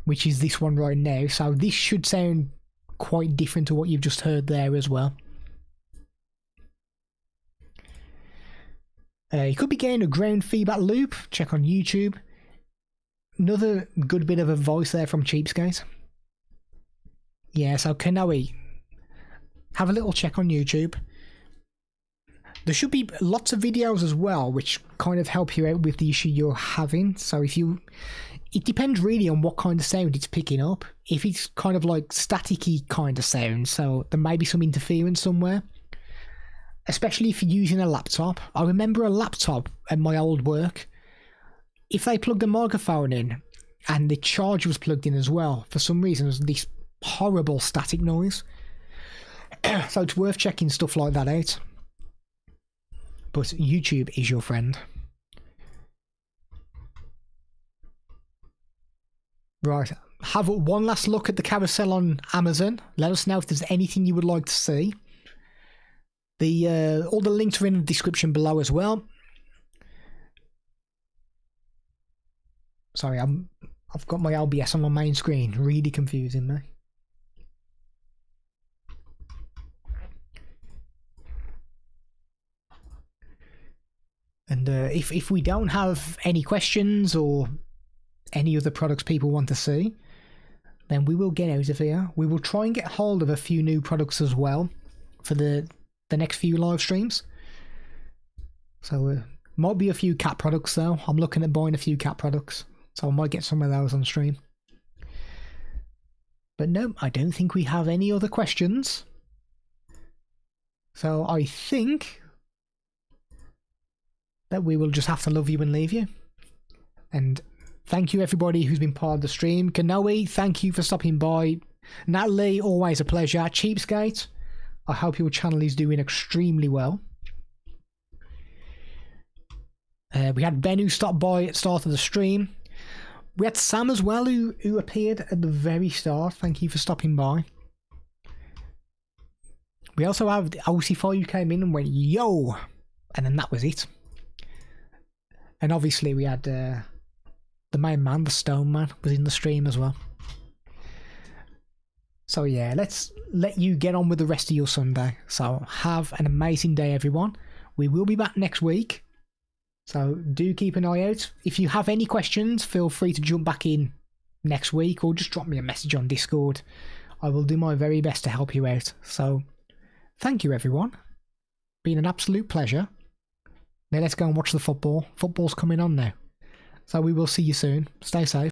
which is this one right now. So this should sound quite different to what you've just heard there as well. You could be getting a ground feedback loop. Check on YouTube. Another good bit of advice there from Cheapskate. Yeah, so Kanoe, have a little check on YouTube. There should be lots of videos as well which kind of help you out with the issue you're having. So it depends really on what kind of sound it's picking up. If it's kind of like staticky kind of sound, so there may be some interference somewhere, especially if you're using a laptop. I remember a laptop at my old work, if they plugged a microphone in and the charger was plugged in as well, for some reason there's this horrible static noise. So it's worth checking stuff like that out. But YouTube is your friend. Right, have one last look at the carousel on Amazon. Let us know if there's anything you would like to see. All the links are in the description below as well. Sorry, I've got my OBS on my main screen, really confusing me. And if we don't have any questions or any other products people want to see, then we will get out of here. We will try and get hold of a few new products as well for the next few live streams. So might be a few cat products though. I'm looking at buying a few cat products, so I might get some of those on stream. But no, I don't think we have any other questions. So I think that we will just have to love you and leave you. And thank you everybody who's been part of the stream. Kanoe, thank you for stopping by. Natalie, always a pleasure. Cheapskate, I hope your channel is doing extremely well. We had Ben who stopped by at the start of the stream. We had Sam as well who appeared at the very start. Thank you for stopping by. We also have OC4 who came in and went, yo! And then that was it. And obviously we had the main man, the Stone Man, was in the stream as well. So yeah, let's let you get on with the rest of your Sunday. So have an amazing day, everyone. We will be back next week. So do keep an eye out. If you have any questions, feel free to jump back in next week or just drop me a message on Discord. I will do my very best to help you out. So thank you, everyone. Been an absolute pleasure. Now let's go and watch the football. Football's coming on now. So we will see you soon. Stay safe.